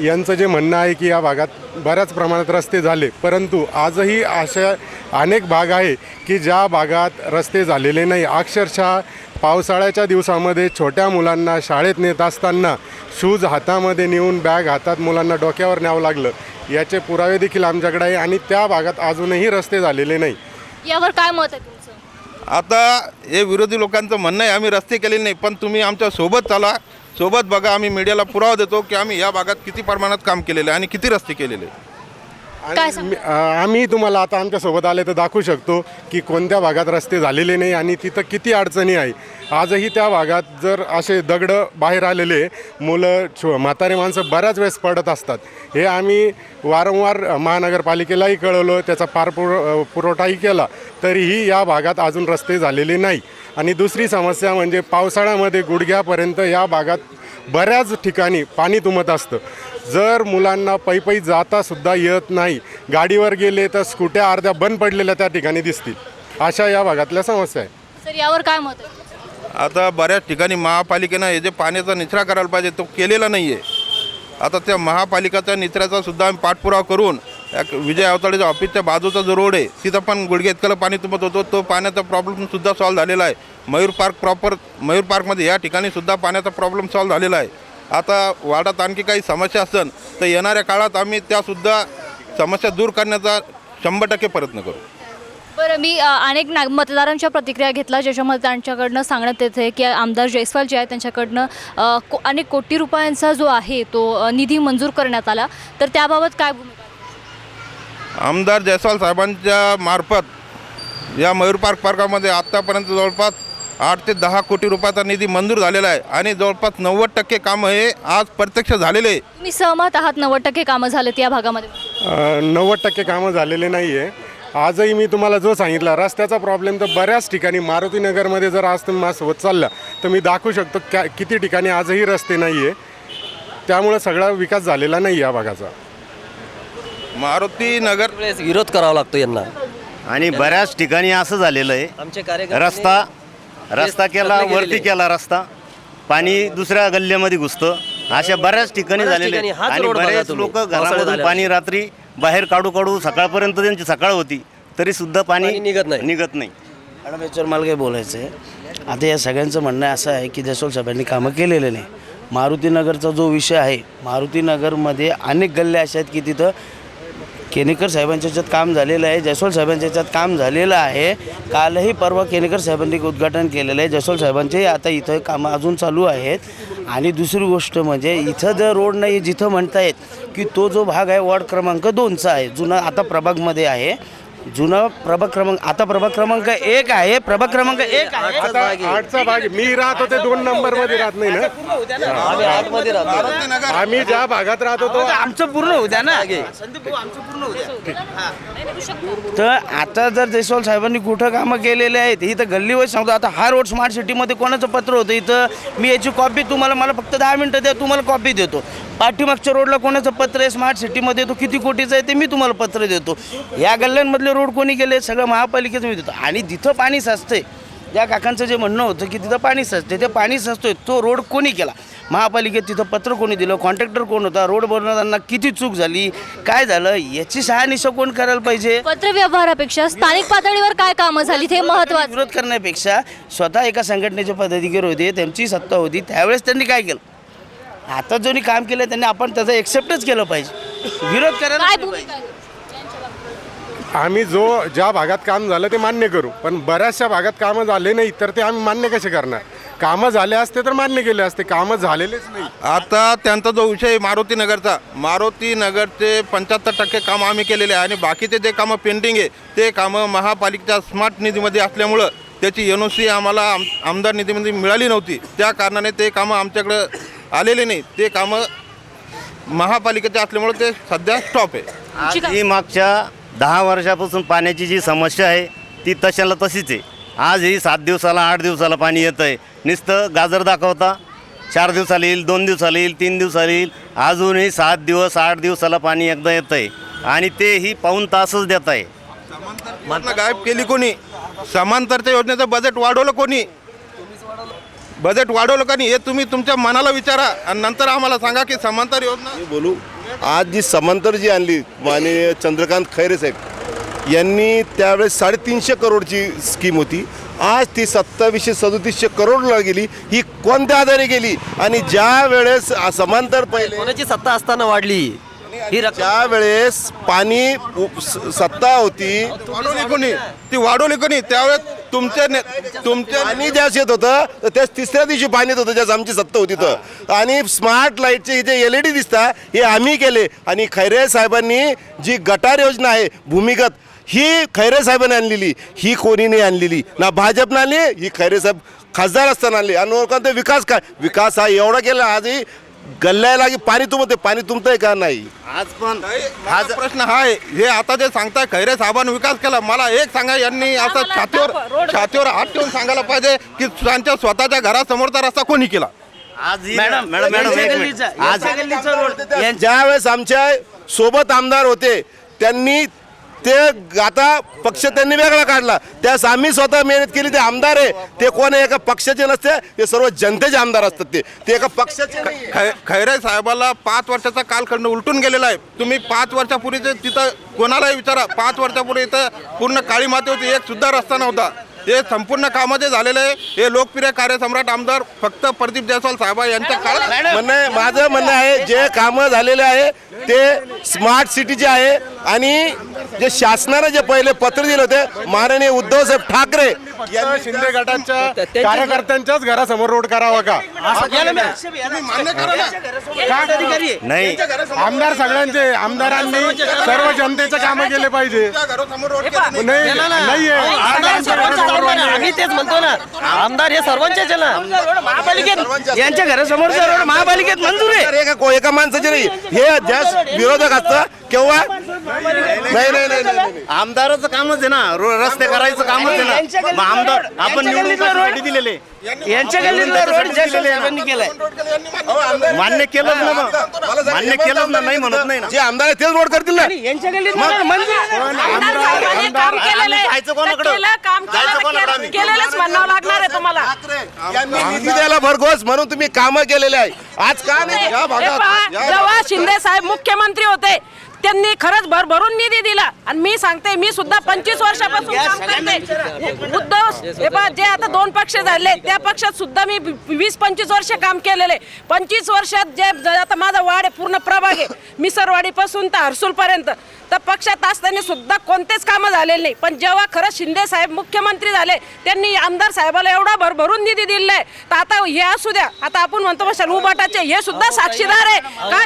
यांचं जे म्हणणं आहे की या भागात बऱ्याच प्रमाणात रस्ते झाले, परंतु आजही अशा अनेक भाग आहे की ज्या भागात रस्ते झालेले नाही. अक्षरशः पावसाळ्याच्या दिवसामध्ये छोट्या मुलांना शाळेत नेत असताना शूज हातामध्ये नेऊन बॅग हातात मुलांना डोक्यावर न्यावं लागलं. याचे पुरावे देखील आमच्याकडे आहे आणि त्या भागात अजूनही रस्ते झालेले नाही. यावर काय मत आहे तुमचं? आता हे विरोधी लोकांचं म्हणणं आहे आम्ही रस्ते केलेले नाही, पण तुम्ही आमच्या सोबत चला, सोबत बघा. आम्ही मीडियाला पुरावा देतो की आम्ही या भागात किती प्रमाणात काम केलेलं आहे आणि किती रस्ते केलेले. आणि आम्ही तुम्हाला आता आमच्यासोबत आले तर दाखवू शकतो की कोणत्या भागात रस्ते झालेले नाही आणि तिथं किती अडचणी आहे. आजही त्या भागात जर असे दगडं बाहेर आलेले मुलं म्हातारे माणसं बऱ्याच वेळेस पडत असतात. हे आम्ही वारंवार महानगरपालिकेलाही कळवलं, त्याचा पुरवठाही केला, तरीही या भागात अजून रस्ते झालेले नाही. आणि दुसरी समस्या म्हणजे पावसाळ्यामध्ये गुडघ्यापर्यंत या भागात बऱ्याच ठिकाणी पाणी तुंबत असतं. जर मुलांना पैपई जातासुद्धा येत नाही, गाडीवर गेले तर स्कूट्या अर्ध्या बंद पडलेल्या त्या ठिकाणी दिसतील. अशा या भागातल्या समस्या आहे. सर, यावर काय मत आहे? आता बऱ्याच ठिकाणी महापालिकेनं हे जे पाण्याचा निचरा करायला पाहिजे तो केलेला नाही आहे. आता त्या महापालिकेच्या निचऱ्याचा सुद्धा आम्ही पाठपुरावा करून विजय अवताडेच्या ऑफिसच्या बाजूचा जो रोड आहे तिथं पण गुडघे इतकं पाणी तुंबत होतो, तो पाण्याचा प्रॉब्लेमसुद्धा सॉल्व्ह झालेला आहे. मयूर पार्कमध्ये या ठिकाणी सुद्धा पाण्याचा प्रॉब्लेम सॉल्व्ह झालेला आहे. आता वार्डात आणखी काही समस्या असेल तर येणाऱ्या काळात आम्ही त्यासुद्धा समस्या दूर करण्याचा 100% प्रयत्न करू. बरं, मी अनेक मतदारांच्या प्रतिक्रिया घेतल्या, ज्याच्यामध्ये त्यांच्याकडनं सांगण्यात येते की आमदार जयस्वाल जे आहे त्यांच्याकडनं अनेक कोटी रुपयांचा जो आहे तो निधी मंजूर करण्यात आला. तर त्याबाबत काय भूमिका? आमदार जयस्वाल साहेबांच्या मार्फत या मयूर पार्कामध्ये आत्तापर्यंत जवळपास 8 ते 10 कोटी रुपयाचा निधी मंजूर झालेला आहे आणि जवळपास 90% कामं हे आज प्रत्यक्ष झालेले आहे. तुम्ही सहमत आहात 90% कामं झालेत या भागामध्ये? 90% कामं झालेले नाही आहे. आजही मी तुम्हाला जो सांगितला रस्त्याचा प्रॉब्लेम तर बऱ्याच ठिकाणी मारुतीनगरमध्ये जर आज तुम्ही माझ्यासोबत चालला तर मी दाखवू शकतो किती ठिकाणी आजही रस्ते नाही आहे. त्यामुळे सगळा विकास झालेला नाही या भागाचा. मारुती नगर विरोध करावा लागतो यांना. आणि बऱ्याच ठिकाणी असं झालेलं आहे, आमचे कार्यकर्ते रस्ता केला, वरती केला रस्ता, पाणी दुसऱ्या गल्ल्यामध्ये घुसतं. अशा बऱ्याच ठिकाणी झालेले आहे. हाच आणि रोड बघा बरेच तुम्ही. लोक पावसाळ्यात घरामधून आल्यावर. पाणी रात्री बाहेर काढू सकाळपर्यंत त्यांची सकाळ होती तरी सुद्धा पाणी निघत नाही. मॅडम याच्यावर मला काही बोलायचं आहे. आता या सगळ्यांचं म्हणणं असं आहे की जयस्वाल साहेबांनी कामं केलेले नाही. मारुतीनगरचा जो विषय आहे, मारुतीनगरमध्ये अनेक गल्ल्या अशा आहेत की तिथं केनेकर साहेबांच्या याच्यात काम झालेलं आहे, जयस्वाल साहेबांच्या याच्यात काम झालेलं आहे. कालही परवा केनेकर साहेबांनी उद्घाटन केलेलं आहे. जयस्वाल साहेबांचे आता इथं कामं अजून चालू आहेत. आणि दुसरी गोष्ट म्हणजे इथं जर रोड नाही, जिथं म्हणतायत की तो जो भाग आहे वॉर्ड क्रमांक 2चा आहे, जुना आता प्रभागमध्ये आहे, जुना प्रभाग क्रमांक आता प्रभाग क्रमांक 1 आहे, प्रभाग क्रमांक 1 आहे. आता 8चा भाग मी राहतो ते 2 नंबरमध्ये राहत नाही ना. आम्ही आतमध्ये राहतो. आम्ही ज्या भागात राहतो तो आमचं पूर्ण होऊ द्या ना संदीप भाऊ, आमचं पूर्ण होऊ द्या. तर आता जर जयस्वाल साहेबांनी कुठं कामं केलेले आहेत इथं गल्लीवर सांगतो. आता हा रोड स्मार्ट सिटीमध्ये कोणाचं पत्र होतं इथं, मी याची कॉपी तुम्हाला, मला फक्त 10 मिनटं द्या, तुम्हाला कॉपी देतो. पाठीमागच्या रोडला कोणाचं पत्र आहे स्मार्ट सिटीमध्ये, तो किती कोटीचं आहे ते मी तुम्हाला पत्र देतो. या गल्ल्यांमधले रोड कोणी केले, सगळं महापालिकेचं मी देतो. आणि जिथं पाणी साचतंय, या काकांचं जे म्हणणं होतं की तिथं पाणी साचते, ते पाणी साचतोय तो रोड कोणी केला, महापालिकेत तिथं पत्र कोणी दिलं, कॉन्ट्रॅक्टर कोण होता, रोड बनवताना किती चूक झाली, काय झालं, याची शहानिशा कोण करायला पाहिजे. पत्रव्यवहारापेक्षा स्थानिक पातळीवर काय कामं झाली हे महत्त्वाचं. विरोध करण्यापेक्षा स्वतः एका संघटनेचे पदाधिकारी होते, त्यांची सत्ता होती, त्यावेळेस त्यांनी काय केलं. आता जोनी काम केलं त्यांनी आपण त्याचं एक्सेप्टच केलं पाहिजे. विरोध करायला काय नाही भूमिका पाहिजे. आहे? आम्ही ज्या भागात काम झालं ते मान्य करू, पण बऱ्याचशा भागात कामं झाले नाही तर ते आम्ही मान्य कसे करणार. कामं झाले असते तर मान्य केले असते, कामं झालेलेच नाही. आता त्यांचा जो विषय आहे मारुतीनगरचे 75% कामं आम्ही केलेले आहे आणि बाकीचे जे कामं पेंडिंग आहे ते कामं महापालिकेच्या स्मार्ट निधीमध्ये असल्यामुळं त्याची NOC आम्हाला आमदार निधीमध्ये मिळाली नव्हती. त्या कारणाने ते कामं आमच्याकडं आलेले नाही. ते कामं महापालिकेचे असल्यामुळं ते सध्या स्टॉप आहे. आज ही मागच्या 10 वर्षापासून पाण्याची जी समस्या आहे ती तशाला तशीच आहे. आज ही 7 दिवसाला 8 दिवसाला पाणी येतं आहे. नुसतं गाजर दाखवता 4 दिवसाला येईल, 2 दिवसाला येईल, 3 दिवसाला येईल. अजूनही 7 दिवस 8 दिवसाला पाणी एकदा येतं आहे आणि तेही पाऊण तासच देत आहे. योजना गायब केली कोणी? समांतरच्या योजनेचं बजेट वाढवलं कोणी? बजेट वाढवलं का नाही हे तुम्ही तुमच्या मनाला विचारा आणि नंतर आम्हाला सांगा की समांतर योजना. मी बोलू, आज जी समांतर जी आणली माननीय चंद्रकांत खैरे साहेब यांनी त्यावेळेस 350 करोडची स्कीम होती. आज ती 2737 करोडला गेली. ही कोणत्या आधारे गेली? आणि ज्या वेळेस समांतर पहिले कोणाची सत्ता असताना वाढली ही रक्कम? ज्या वेळेस पाणी सत्ता होती ती वाढवली कोणी? त्यावेळेस तुमच्या पाणी ज्यास येत होतं तर त्याच तिसऱ्या दिवशी पाणी येत होतं ज्यास आमची सत्ता होती तर. आणि स्मार्ट लाईटचे जे LED दिसतात हे आम्ही केले. आणि खैरे साहेबांनी जी गटार योजना आहे भूमिगत, ही खैरे साहेबांनी आणलेली, ही कोणी नाही आणलेली, ना भाजपनं आणली, ही खैरे साहेब खासदार असताना आणली. आणि लोकांचा विकास काय? विकास हा एवढा केला. आजही गल्ल्याला की पाणी तुंबतंय का नाही? आज पण माझा प्रश्न हा आहे, हे आता जे सांगताय खैरे साहेबांनी विकास केला, मला एक सांगा, यांनी असं छातीवर हात ठेवून सांगायला पाहिजे की त्यांच्या स्वतःच्या घरासमोरचा रस्ता कोणी केला? आज मॅडम एक मिनिट. आज ज्यावेळेस आमच्या सोबत आमदार होते त्यांनी ते आता पक्ष त्यांनी वेगळा काढला. त्यास आम्ही स्वतः मेहनत केली. ते आमदार आहे ते कोण आहे? एका पक्षाचे नसते, ते सर्व जनतेचे आमदार असतात. ते एका पक्षाचे नाही. खैरे साहेबाला 5 वर्षाचा कालखंड उलटून गेलेला आहे. तुम्ही 5 वर्षापूर्वीचे तिथं कोणालाही विचारा, 5 वर्षापूर्वी इथं पूर्ण काळी माती होती, एक सुद्धा रस्ता नव्हता. हे संपूर्ण कामं जे झालेलं आहे हे लोकप्रिय कार्यसम्राट आमदार फक्त प्रदीप जयस्वाल साहेब यांच्या काळात. माझं म्हणणं आहे जे कामं झालेले आहे ते स्मार्ट सिटीचे आहे. आणि जे शासनाने जे पहिले पत्र दिलं होते माननीय उद्धवसाहेब ठाकरे यांनी शिंदे गटाच्या कार्यकर्त्यांच्याच घरासमोर रोड करावा का? नाही आमदार सगळ्यांचे, आमदारांनी सर्व जनतेचे कामं केले पाहिजे. नाहीये आम्ही तेच म्हणतो ना, आमदार हे सर्वांचेच आहे ना. महापालिकेत यांच्या घरासमोरचा रोड महापालिकेत मंजूर आहे. एका माणसाचे नाही, हे ज्या विरोधक असतं केव्हा नाही आमदाराचं कामच आहे ना, रस्ते करायचं कामच आहे ना. मग आमदार आपण निवडून कशासाठी दिलेले? यांच्या गल्लीतला रोड जयस्वाल साहेबांनी केलाय. मान्य केलंच ना, मग मान्य केलंच ना, नाही म्हणत नाही ना. जे आमदार आहे तेच रोड करतील ना. यांच्या गल्लीत मंजूर आहे. काम केलेलं आहे. जायचं कोणाकडं? केलं, काम जायचं कोणाकडं आम्ही? केलेलंच म्हणावं लागणार आहे तुम्हाला. यांनी निधी द्यायला भरघोस म्हणून तुम्ही कामं केलेले आहे. आज का नाही या हे भागात पहा, जेव्हा शिंदे साहेब मुख्यमंत्री होते त्यांनी खरंच भरभरून निधी दिला. आणि मी सांगते, मी सुद्धा 25 वर्षापासून काम करते. उद्धव हे पहा, जे आता 2 पक्ष झाले त्या पक्षात सुद्धा मी 20-25 वर्ष काम केलेले. 25 वर्षात जे आता माझा वाड आहे, पूर्ण प्रभाग आहे, मिसरवाडीपासून तर हर्सूलपर्यंत, तर पक्षात असताना सुद्धा कोणतेच कामं झालेले नाही. पण जेव्हा खरंच शिंदे साहेब मुख्यमंत्री झाले त्यांनी आमदार साहेबाला एवढा भरभरून निधी दिलाय. तर आता हे असू द्या, आता आपण म्हणतो बशाल उबाटाचे, हे सुद्धा साक्षीदार आहे का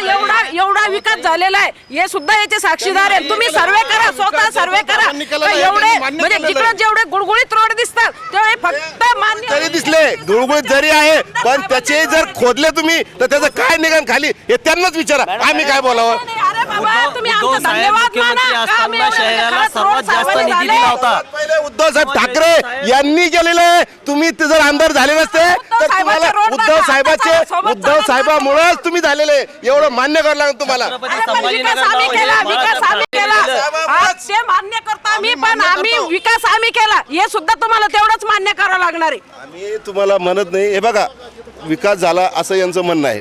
एवढा विकास झालेला आहे. हे सुद्धा याचे साक्षीदार आहे. तुम्ही सर्वे करा, स्वतः सर्वे करा. एवढे म्हणजे जिकडे जेवढे गुळगुळीत रोड दिसतात तेवढे फक्त मान्य जरी दिसले गुळगुळीत जरी आहे, पण त्याचे जर खोदले तुम्ही तर त्याचं काय निघण खाली हे त्यांनाच विचारा. आम्ही काय बोलावं? अरे बाबा, तुम्ही उद्धव आमचा साहेब धन्यवाद मुख्यमंत्री माना. का आम्ही असताना एवढे शहराला खरंच सर्वात रोड जास्त चालवले निधी झाले. दिला होता. पहिले उद्धवसाहेब ठाकरे यांनी केलेलं आहे. तुम्ही ते जर आमदार झाले नसते तर तुम्हाला उद्धव साहेबामुळेच तुम्ही झालेले, एवढं मान्य करावं लागेल तुम्हाला. अरे पण विकास आम्ही केला, विकास आम्ही केला. आज ते मान्य करतो आम्ही, पण आम्ही विकास आम्ही केला हे सुद्धा तुम्हाला तेवढंच मान्य करावं लागणार आहे. आम्ही तुम्हाला म्हणत नाही, हे बघा विकास झाला असं यांचं म्हणणं आहे.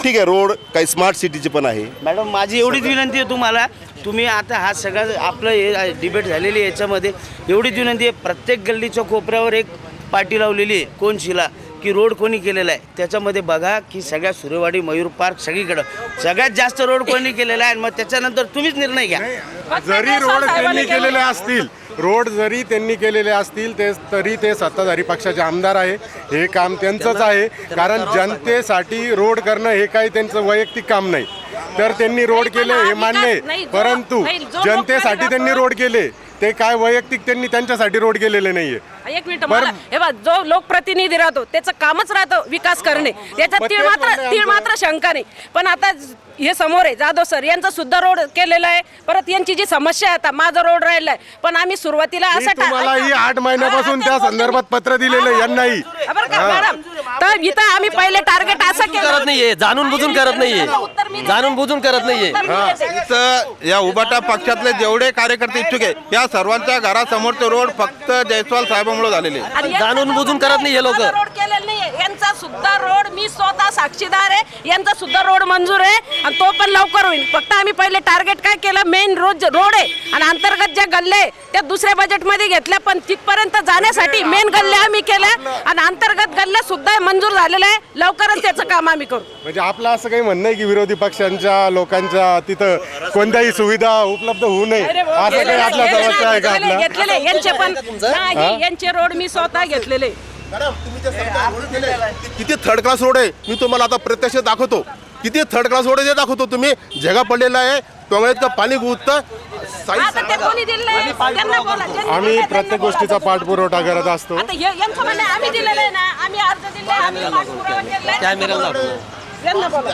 ठीक आहे, रोड काही स्मार्ट सिटीचे पण आहे. मॅडम माझी एवढीच विनंती आहे तुम्हाला, तुम्ही आता हा सगळा आपलं हे डिबेट झालेली आहे याच्यामध्ये एवढीच विनंती आहे, प्रत्येक गल्लीच्या कोपऱ्यावर एक पाटी लावलेली आहे कोण शिला की रोड कोणी केलेला आहे. त्याच्यामध्ये बघा की सगळ्या सुरेवाडी मयूर पार्क सगळीकडं सगळ्यात जास्त रोड कोणी केलेला आहे. मग त्याच्यानंतर तुम्हीच निर्णय घ्या. जरी रोड त्यांनी केलेले असतील, रोड जरी त्यांनी केलेले असतील तरी ते सत्ताधारी पक्षाचे आमदार आहे. हे काम त्यांचंच आहे, कारण जनतेसाठी रोड करणं हे काही त्यांचं वैयक्तिक काम नाही. तर त्यांनी रोड केले हे मान्य आहे, परंतु जनतेसाठी त्यांनी रोड केले, ते काय वैयक्तिक त्यांनी त्यांच्यासाठी रोड केलेले नाहीये. एक मिनिट मला हे बघ, जो लोकप्रतिनिधी राहतो त्याचं कामच राहतं विकास करणे, याच्यात तीळ मात्र शंका नाही. पण आता हे समोर आहे जाधव सर यांचा सुद्धा रोड केलेला आहे. परत यांची जी समस्या आहे, आता माझा रोड राहिलाय, पण आम्ही सुरुवातीला असं तुम्हाला ही 8 महिन्यापासून त्या संदर्भात पत्र दिलेलं यांनाही. बरं का मॅडम, तर इथं आम्ही पहिले टार्गेट असं करत केलं नाहीये, जाणून बुजून करत नाहीये, जाणून बुजून करत नाहीये. इथं या उबाटा पक्षातले जेवढे कार्यकर्ते इच्छुक आहे या सर्वांच्या घरासमोरचे रोड फक्त जयस्वाल साहेबांमुळे झालेले. जाणून बुजून करत नाही हे लोक. रोड केलेला नाहीये, यांचा सुद्धा रोड मी स्वतः साक्षीदार आहे, यांचा सुद्धा रोड मंजूर आहे आणि तो पण लवकर होईल. फक्त आम्ही पहिले टार्गेट काय केलं, मेन रोड आहे आणि अंतर्गत ज्या गल्ले आहे त्या दुसऱ्या बजेटमध्ये घेतल्या, पण तिथपर्यंत जाण्यासाठी मेन गल्ले आम्ही केल्या आणि अंतर्गत गल्ले सुद्धा मंजूर झालेले आहे. लवकरच त्याचं काम आम्ही करू. म्हणजे आपलं असं काही म्हणणं आहे की विरोधी पक्षांच्या लोकांच्या तिथं कोणत्याही सुविधा उपलब्ध होऊ नये, असं काही आपला समस्या आहे का? आपला घेतलेले यांचे पण नाही, यांचे रोड मी स्वतः घेतलेले. किती थर्ड क्लास रोड आहे मी तुम्हाला आता प्रत्यक्ष दाखवतो. किती थर्ड क्लास रोड आहे ते दाखवतो. तुम्ही जगा पडलेला आहे, टोंगळ्यात का पाणी गुजतं. आता ते कोणी दिलंय? त्यांना बोला, ज्यांनी आम्ही दिलंय प्रत्येक त्यांना गोष्टीचा पाठपुरवठा करत असतो. आता यांचं म्हणणं आहे, आम्ही दिलेलं आहे ना, आम्ही अर्ज दिले, आम्ही पाठपुरावा केलाय. कॅमेऱ्याला दाखव. यांना बोला.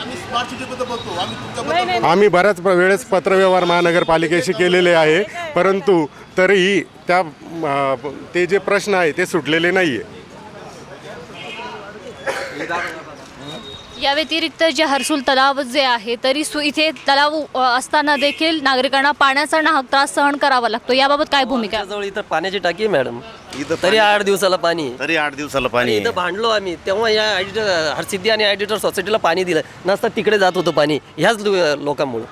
आम्ही बऱ्याच वेळेस पत्रव्यवहार महानगरपालिकेशी केलेले आहे, परंतु तरीही त्या ते जे प्रश्न आहे ते सुटलेले नाही आहे. या व्यतिरिक्त जे हर्सूल तलाव जे आहे तरी इथे तलाव असताना देखील नागरिकांना पाण्याचा नाहक त्रास सहन करावा लागतो, याबाबत काय भूमिका? जवळ इथं पाण्याची टाकी आहे मॅडम, तरी 8 दिवसाला पाणी आहे. तरी 8 दिवसाला पाणी इथं भांडलो आम्ही, तेव्हा या एडिटर हरसिद्धी आणि एडिटर सोसायटीला पाणी दिलं नसतं, तिकडे जात होतं पाणी ह्याच लोकांमुळे.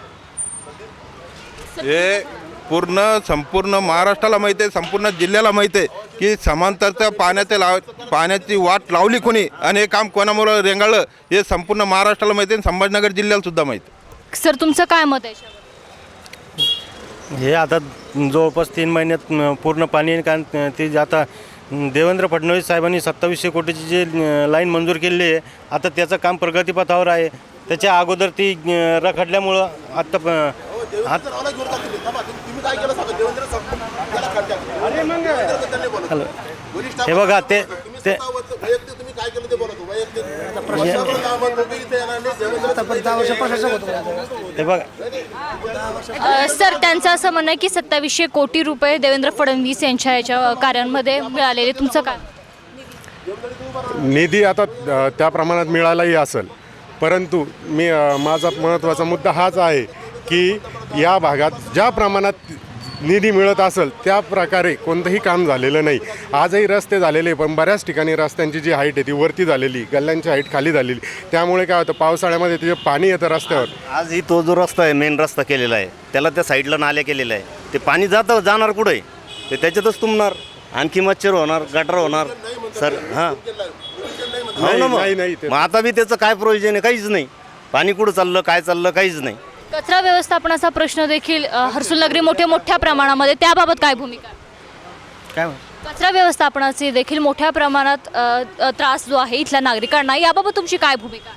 हे संपूर्ण महाराष्ट्राला माहिती आहे, संपूर्ण जिल्ह्याला माहिती आहे की समांतरच्या पाण्याची वाट लावली कोणी आणि हे काम कोणामुळे रेंगाळलं हे संपूर्ण महाराष्ट्राला माहिती आहे, संभाजीनगर जिल्ह्याला सुद्धा माहिती आहे. सर तुमचं काय मत आहे? हे आता जवळपास 3 महिन्यात पूर्ण पाणी आहे. कारण ते आता देवेंद्र फडणवीस साहेबांनी 2700 कोटीची जे लाईन मंजूर केलेली आहे, आता त्याचं काम प्रगतीपथावर आहे. त्याच्या अगोदर ती रखडल्यामुळं हे बघा ते हे बघा सर, त्यांचं असं म्हणणं आहे की 2700 कोटी रुपये देवेंद्र फडणवीस यांच्या याच्या कार्यांमध्ये मिळालेले. तुमचं काय? निधी आता त्या प्रमाणात मिळालाही असेल, परंतु माझा महत्त्वाचा मुद्दा हाच आहे की या भागात ज्या प्रमाणात निधी मिळत असेल त्या प्रकारे कोणतंही काम झालेलं नाही. आजही रस्ते झालेले, पण बऱ्याच ठिकाणी रस्त्यांची जी हाईट आहे ती वरती झालेली, गल्ल्यांची हाईट खाली झालेली. त्यामुळे काय होतं, पावसाळ्यामध्ये तिथे पाणी येतं रस्त्यावर. आजही तो जो रस्ता आहे, मेन रस्ता केलेला आहे, त्याला त्या साईडला नाल्या केलेल्या आहे. ते पाणी जाणार कुठे? ते त्याच्यातच तुंबणार, आणखी मच्छर होणार, गटर होणार सर. हां हो ना. मग आता बी त्याचं काय प्रयोजन आहे? काहीच नाही. पाणी कुठं चाललं, काय चाललं, काहीच नाही. कचरा व्यवस्थापनाचा प्रश्न देखील हर्सुल नगरी मोठ्या प्रमाणामध्ये, त्याबाबत काय भूमिका? काय कचरा व्यवस्थापनाचे देखील मोठ्या प्रमाणात त्रास जो आहे इथल्या नागरिकांना, याबाबत तुमची काय भूमिका?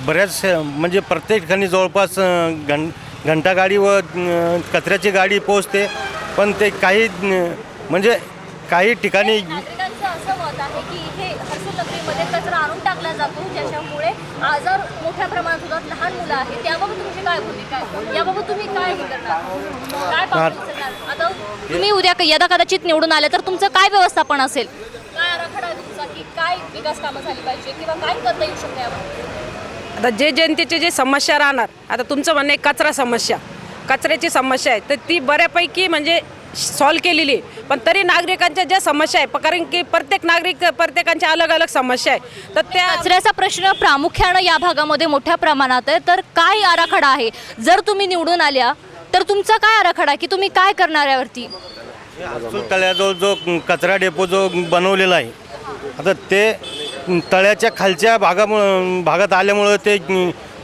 बऱ्याच म्हणजे प्रत्येक ठिकाणी जवळपास घंटागाडी व कचऱ्याची गाडी पोहोचते, पण ते काही म्हणजे काही ठिकाणी नागरिकांचं असं मत आहे की इथे हर्सुल नगरीमध्ये कचरा आणून टाकला जातो, ज्याच्यामुळे आजार मोठ्या प्रमाणात होतात, लहान मुलं आहेत. त्याबाबत तुमची काय भूमिका आहे? याबाबत तुम्ही काय हे करणार, काय पाऊल उचलणार? आता तुम्ही उद्या यदा कदाचित निवडून आले तर तुमचं काय व्यवस्थापन असेल? काय आराखडा आहे तुमचा, की काय विकास कामं झाली पाहिजे किंवा काय करता येऊ शकते यावर? आता जे जनतेचे जे समस्या राहणार, आता तुमचं म्हणणं आहे कचऱ्याची समस्या आहे, तर ती बऱ्यापैकी म्हणजे सॉल्व केलेली आहे. पण तरी नागरिकांच्या ज्या समस्या आहे, कारण की प्रत्येकांच्या अलग अलग समस्या आहे, तर त्या कचऱ्याचा प्रश्न प्रामुख्यानं या भागामध्ये मोठ्या प्रमाणात आहे. तर काय आराखडा आहे? जर तुम्ही निवडून आल्या तर तुमचा काय आराखडा आहे की तुम्ही काय करणार यावरती? तळ्याजवळ जो कचरा डेपो जो बनवलेला आहे, आता ते तळ्याच्या खालच्या भागात आल्यामुळं ते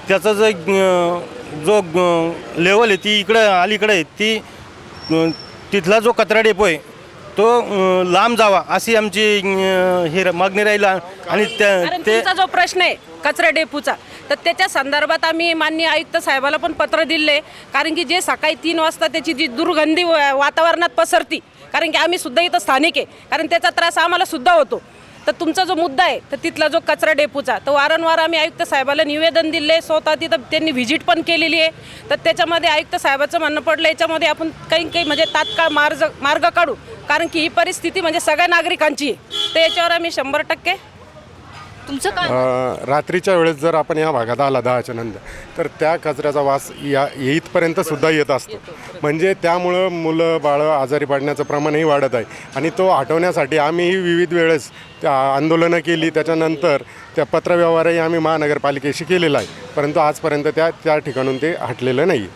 त्याचा जो लेवल आहे ती इकडं अलीकडे आहे, ती तिथला जो कचरा डेपो आहे तो लांब जावा अशी आमची ही मागणी राहील. आणि तुमचा जो प्रश्न आहे कचरा डेपोचा, तर त्याच्या संदर्भात आम्ही माननीय आयुक्त साहेबाला पण पत्र दिले. कारण की जे सकाळी 3 वाजता त्याची जी दुर्गंधी वातावरणात पसरती, कारण की आम्ही सुद्धा इथं स्थानिक आहे, कारण त्याचा त्रास आम्हाला सुद्धा होतो. तर तुमचा जो मुद्दा आहे, तर तिथला जो कचरा डेपोचा, तर वारंवार आम्ही आयुक्त साहेबाला निवेदन दिले, स्वतः तिथं त्यांनी व्हिजिट पण केलेली आहे. तर त्याच्यामध्ये आयुक्त साहेबाचं म्हणणं पडलं याच्यामध्ये आपण काही म्हणजे तात्काळ मार्ग काढू, कारण की ही परिस्थिती म्हणजे सगळ्या नागरिकांची आहे. तर याच्यावर आम्ही 100% तुमचं काय? रात्रीच्या वेळेस जर आपण या भागात आला 10च्या नंतर, तर त्या कचऱ्याचा वास इथपर्यंत सुद्धा येत असतो. म्हणजे त्यामुळं मुलं बाळं आजारी पडण्याचं प्रमाणही वाढत आहे. आणि तो हटवण्यासाठी आम्हीही विविध वेळेस आंदोलनं केली. त्याच्यानंतर त्या पत्रव्यवहारही आम्ही महानगरपालिकेशी केलेला आहे, परंतु आजपर्यंत त्या ठिकाणून ते हटलेलं नाही.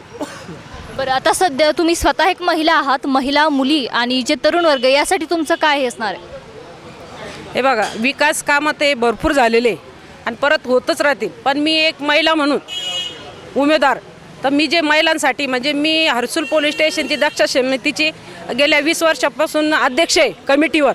बरं, आता सध्या तुम्ही स्वतः एक महिला आहात, महिला, मुली आणि जे तरुण वर्ग, यासाठी तुमचं काय हे असणार आहे? हे बघा, विकास कामं ते भरपूर झालेले आणि परत होतच राहतील. पण मी एक महिला म्हणून उमेदवार, तर मी जे महिलांसाठी म्हणजे मी हर्सुल पोलीस स्टेशनची दक्ष समितीची गेल्या 20 वर्षापासून अध्यक्ष आहे कमिटीवर.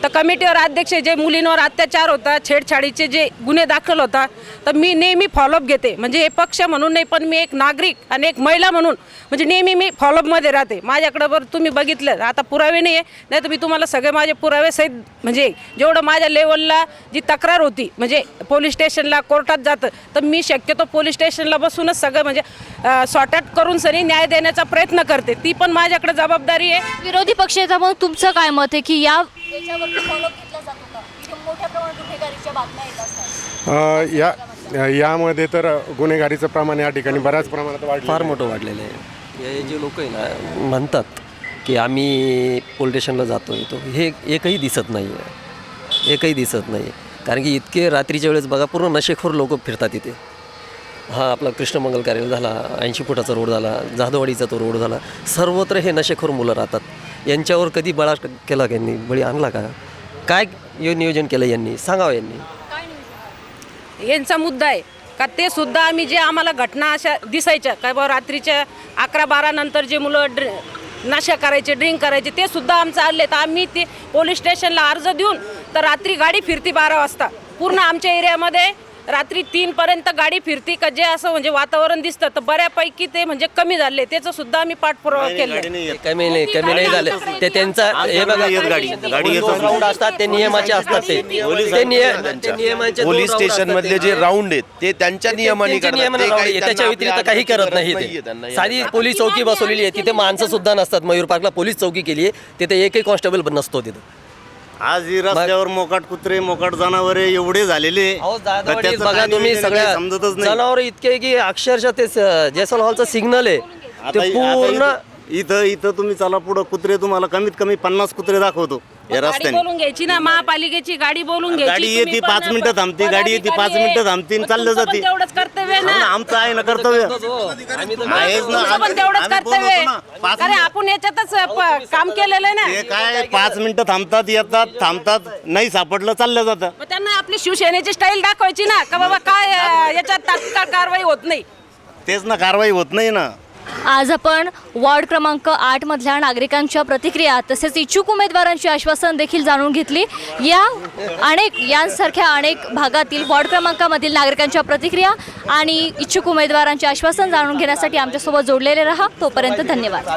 तर कमिटीवर अध्यक्ष जे मुलींवर अत्याचार होता, छेडछाडीचे जे गुन्हे दाखल होता, तर मी नेहमी फॉलोअप घेते. म्हणजे हे पक्ष म्हणून नाही, पण मी एक नागरिक आणि एक महिला म्हणून म्हणजे नेहमी मी फॉलोअपमध्ये राहते. माझ्याकडं बरं तुम्ही बघितलं, आता पुरावे नाही आहे, नाही तर मी तुम्हाला सगळे माझे पुरावे सहित म्हणजे जेवढं माझ्या लेवलला जी तक्रार होती म्हणजे पोलीस स्टेशनला, कोर्टात जातं, तर मी शक्यतो पोलीस स्टेशनला बसूनच सगळं म्हणजे सॉर्ट आउट करून सरी न्याय देण्याचा प्रयत्न करते. ती पण माझ्याकडे जबाबदारी आहे. विरोधी पक्षाचा मग तुमचं काय मत आहे की याच्यावरती फॉलोअप घेतला जातो का? इथे मोठ्या प्रमाणात गुन्हेगारीच्या बातम्या येत असतात. यामध्ये तर गुन्हेगारीचं प्रमाण या ठिकाणी बऱ्याच प्रमाणात वाढलं, फार मोठं वाढलेलं आहे. हे जे लोक आहे ना म्हणतात की आम्ही पोलीस स्टेशनला जातो येतो, हे एकही दिसत नाही आहे, एकही दिसत नाही. कारण की इतके रात्रीच्या वेळेस बघा पूर्ण नशेखोर लोक फिरतात इथे. हा आपला कृष्णमंगल कार्यालय झाला, 80 फुटाचा रोड झाला, जाधववाडीचा तो रोड झाला, सर्वत्र हे नशेखोर मुलं राहतात. यांच्यावर कधी बळा केला का यांनी? बळी आणला का? काय नियोजन केलं यांनी? सांगावं यांनी. यांचा मुद्दा आहे का ते सुद्धा आम्ही जे आम्हाला घटना अशा दिसायच्या काय बाबा रात्रीच्या 11-12 नंतर जे मुलं नशा करायचे, ड्रिंक करायचे, ते सुद्धा आमचं आले. तर आम्ही ते पोलीस स्टेशनला अर्ज देऊन तर रात्री गाडी फिरती 12 वाजता पूर्ण आमच्या एरियामध्ये रात्री 3 गाडी फिरती का जे असं म्हणजे वातावरण दिसतं. तर बऱ्यापैकी ते म्हणजे कमी झाले, त्याचं सुद्धा आम्ही पाठपुरावा केला. कमी नाही झालं ते त्यांचा हे बघा राऊंड असतात ते नियमाचे असतात ते नियमाचे पोलीस स्टेशन मधले जे राऊंड आहेत ते त्यांच्या नियमाने त्याच्या व्यतिरिक्त काही करत नाही ते. साधी पोलीस चौकी बसवलेली आहे, तिथे माणसं सुद्धा नसतात. मयूर पार्कला पोलीस चौकी केली आहे, तिथे एकही कॉन्स्टेबल पण नसतो तिथं. आज ही रस्त्यावर मोकाट कुत्रे मोकाट जनावरे एवढे झालेले बघा तुम्ही सगळ्या जनावर इतके की अक्षरशः ते जयस्वाल हॉलचं सिग्नल आहे ते पूर्ण इथं तुम्ही चला पुढं कुत्रे तुम्हाला कमीत कमी 50 कुत्रे दाखवतो या गाडी रस्त्याने. बोलून घ्यायची ना, महापालिकेची गाडी बोलून घ्यायची. गाडी येते 5 मिनिटं थांबते, गाडी येते 5 मिनिटं थांबते, चाललं जाते. तेवढंच कर्तव्य ना, आमचं आहे ना कर्तव्य आहेच ना. तुमचं पण तेवढंच आम्ही कर्तव्य बोलवतो ना. आहे. अरे आपण याच्यातच काम केलेलं आहे ते ना. काय 5 मिनिटं थांबतात, येतात, थांबतात, नाही सापडलं चाललं जातं. मग त्यांना आपली शिवसेनेची स्टाईल दाखवायची ना, का बाबा काय याच्यात तात्काळ कारवाई होत नाही. तेच ना, कारवाई होत नाही ना. आज आपण वॉर्ड क्रमांक 8 मधल्या नागरिकांच्या प्रतिक्रिया तसेच इच्छुक उमेदवारांची आश्वासन देखील जाणून घेतली. यांसारख्या अनेक भागातील वॉर्ड क्रमांकामधील नागरिकांच्या प्रतिक्रिया आणि इच्छुक उमेदवारांचे आश्वासन जाणून घेण्यासाठी आमच्यासोबत जोडलेले रहा. तोपर्यंत धन्यवाद.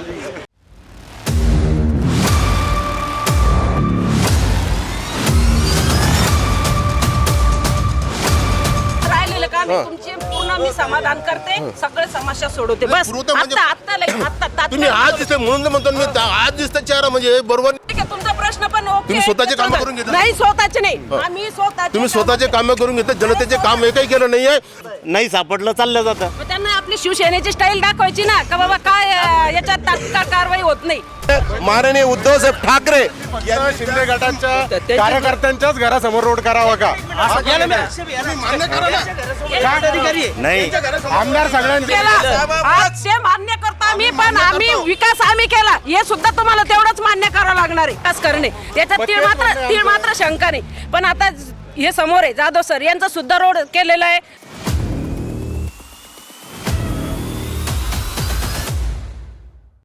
राहिलेलं काम आहे तुमची पूर्ण मी समाधान करते, सगळे समस्या सोडवते. बस आता तुम्ही आज दिसते म्हणून म्हणतो मी आज दिसतं चेहरा म्हणजे बरोबर. ठीक आहे, तुमचा प्रश्न पण ओके. तुम्ही स्वतःचे कामं करून घेता. नाही, स्वतःचे नाही, आम्ही तुम्ही स्वतःचे कामं करून घेता, जनतेचे काम एकही केलं नाहीये. नाही सापडलं चाललं जातं. मग त्यांना आपली शिवसेनेची स्टाईल दाखवायची ना, का बाबा काय याच्यात तात्काळ कारवाई होत नाही. माननीय उद्धवसाहेब ठाकरे शिंदे गटाच्या कार्यकर्त्यांच्याच घरासमोर रोड करावा का? नाही आमदार सगळ्यांचे आज ते मान्य करतो आम्ही, पण आम्ही विकास आम्ही केला हे सुद्धा तुम्हाला तेवढंच मान्य करावं लागणार आहे. विकास करणे याच्यात तीळ मात्र शंका नाही. पण आता हे समोर आहे जाधव सर यांचा सुद्धा रोड केलेला आहे,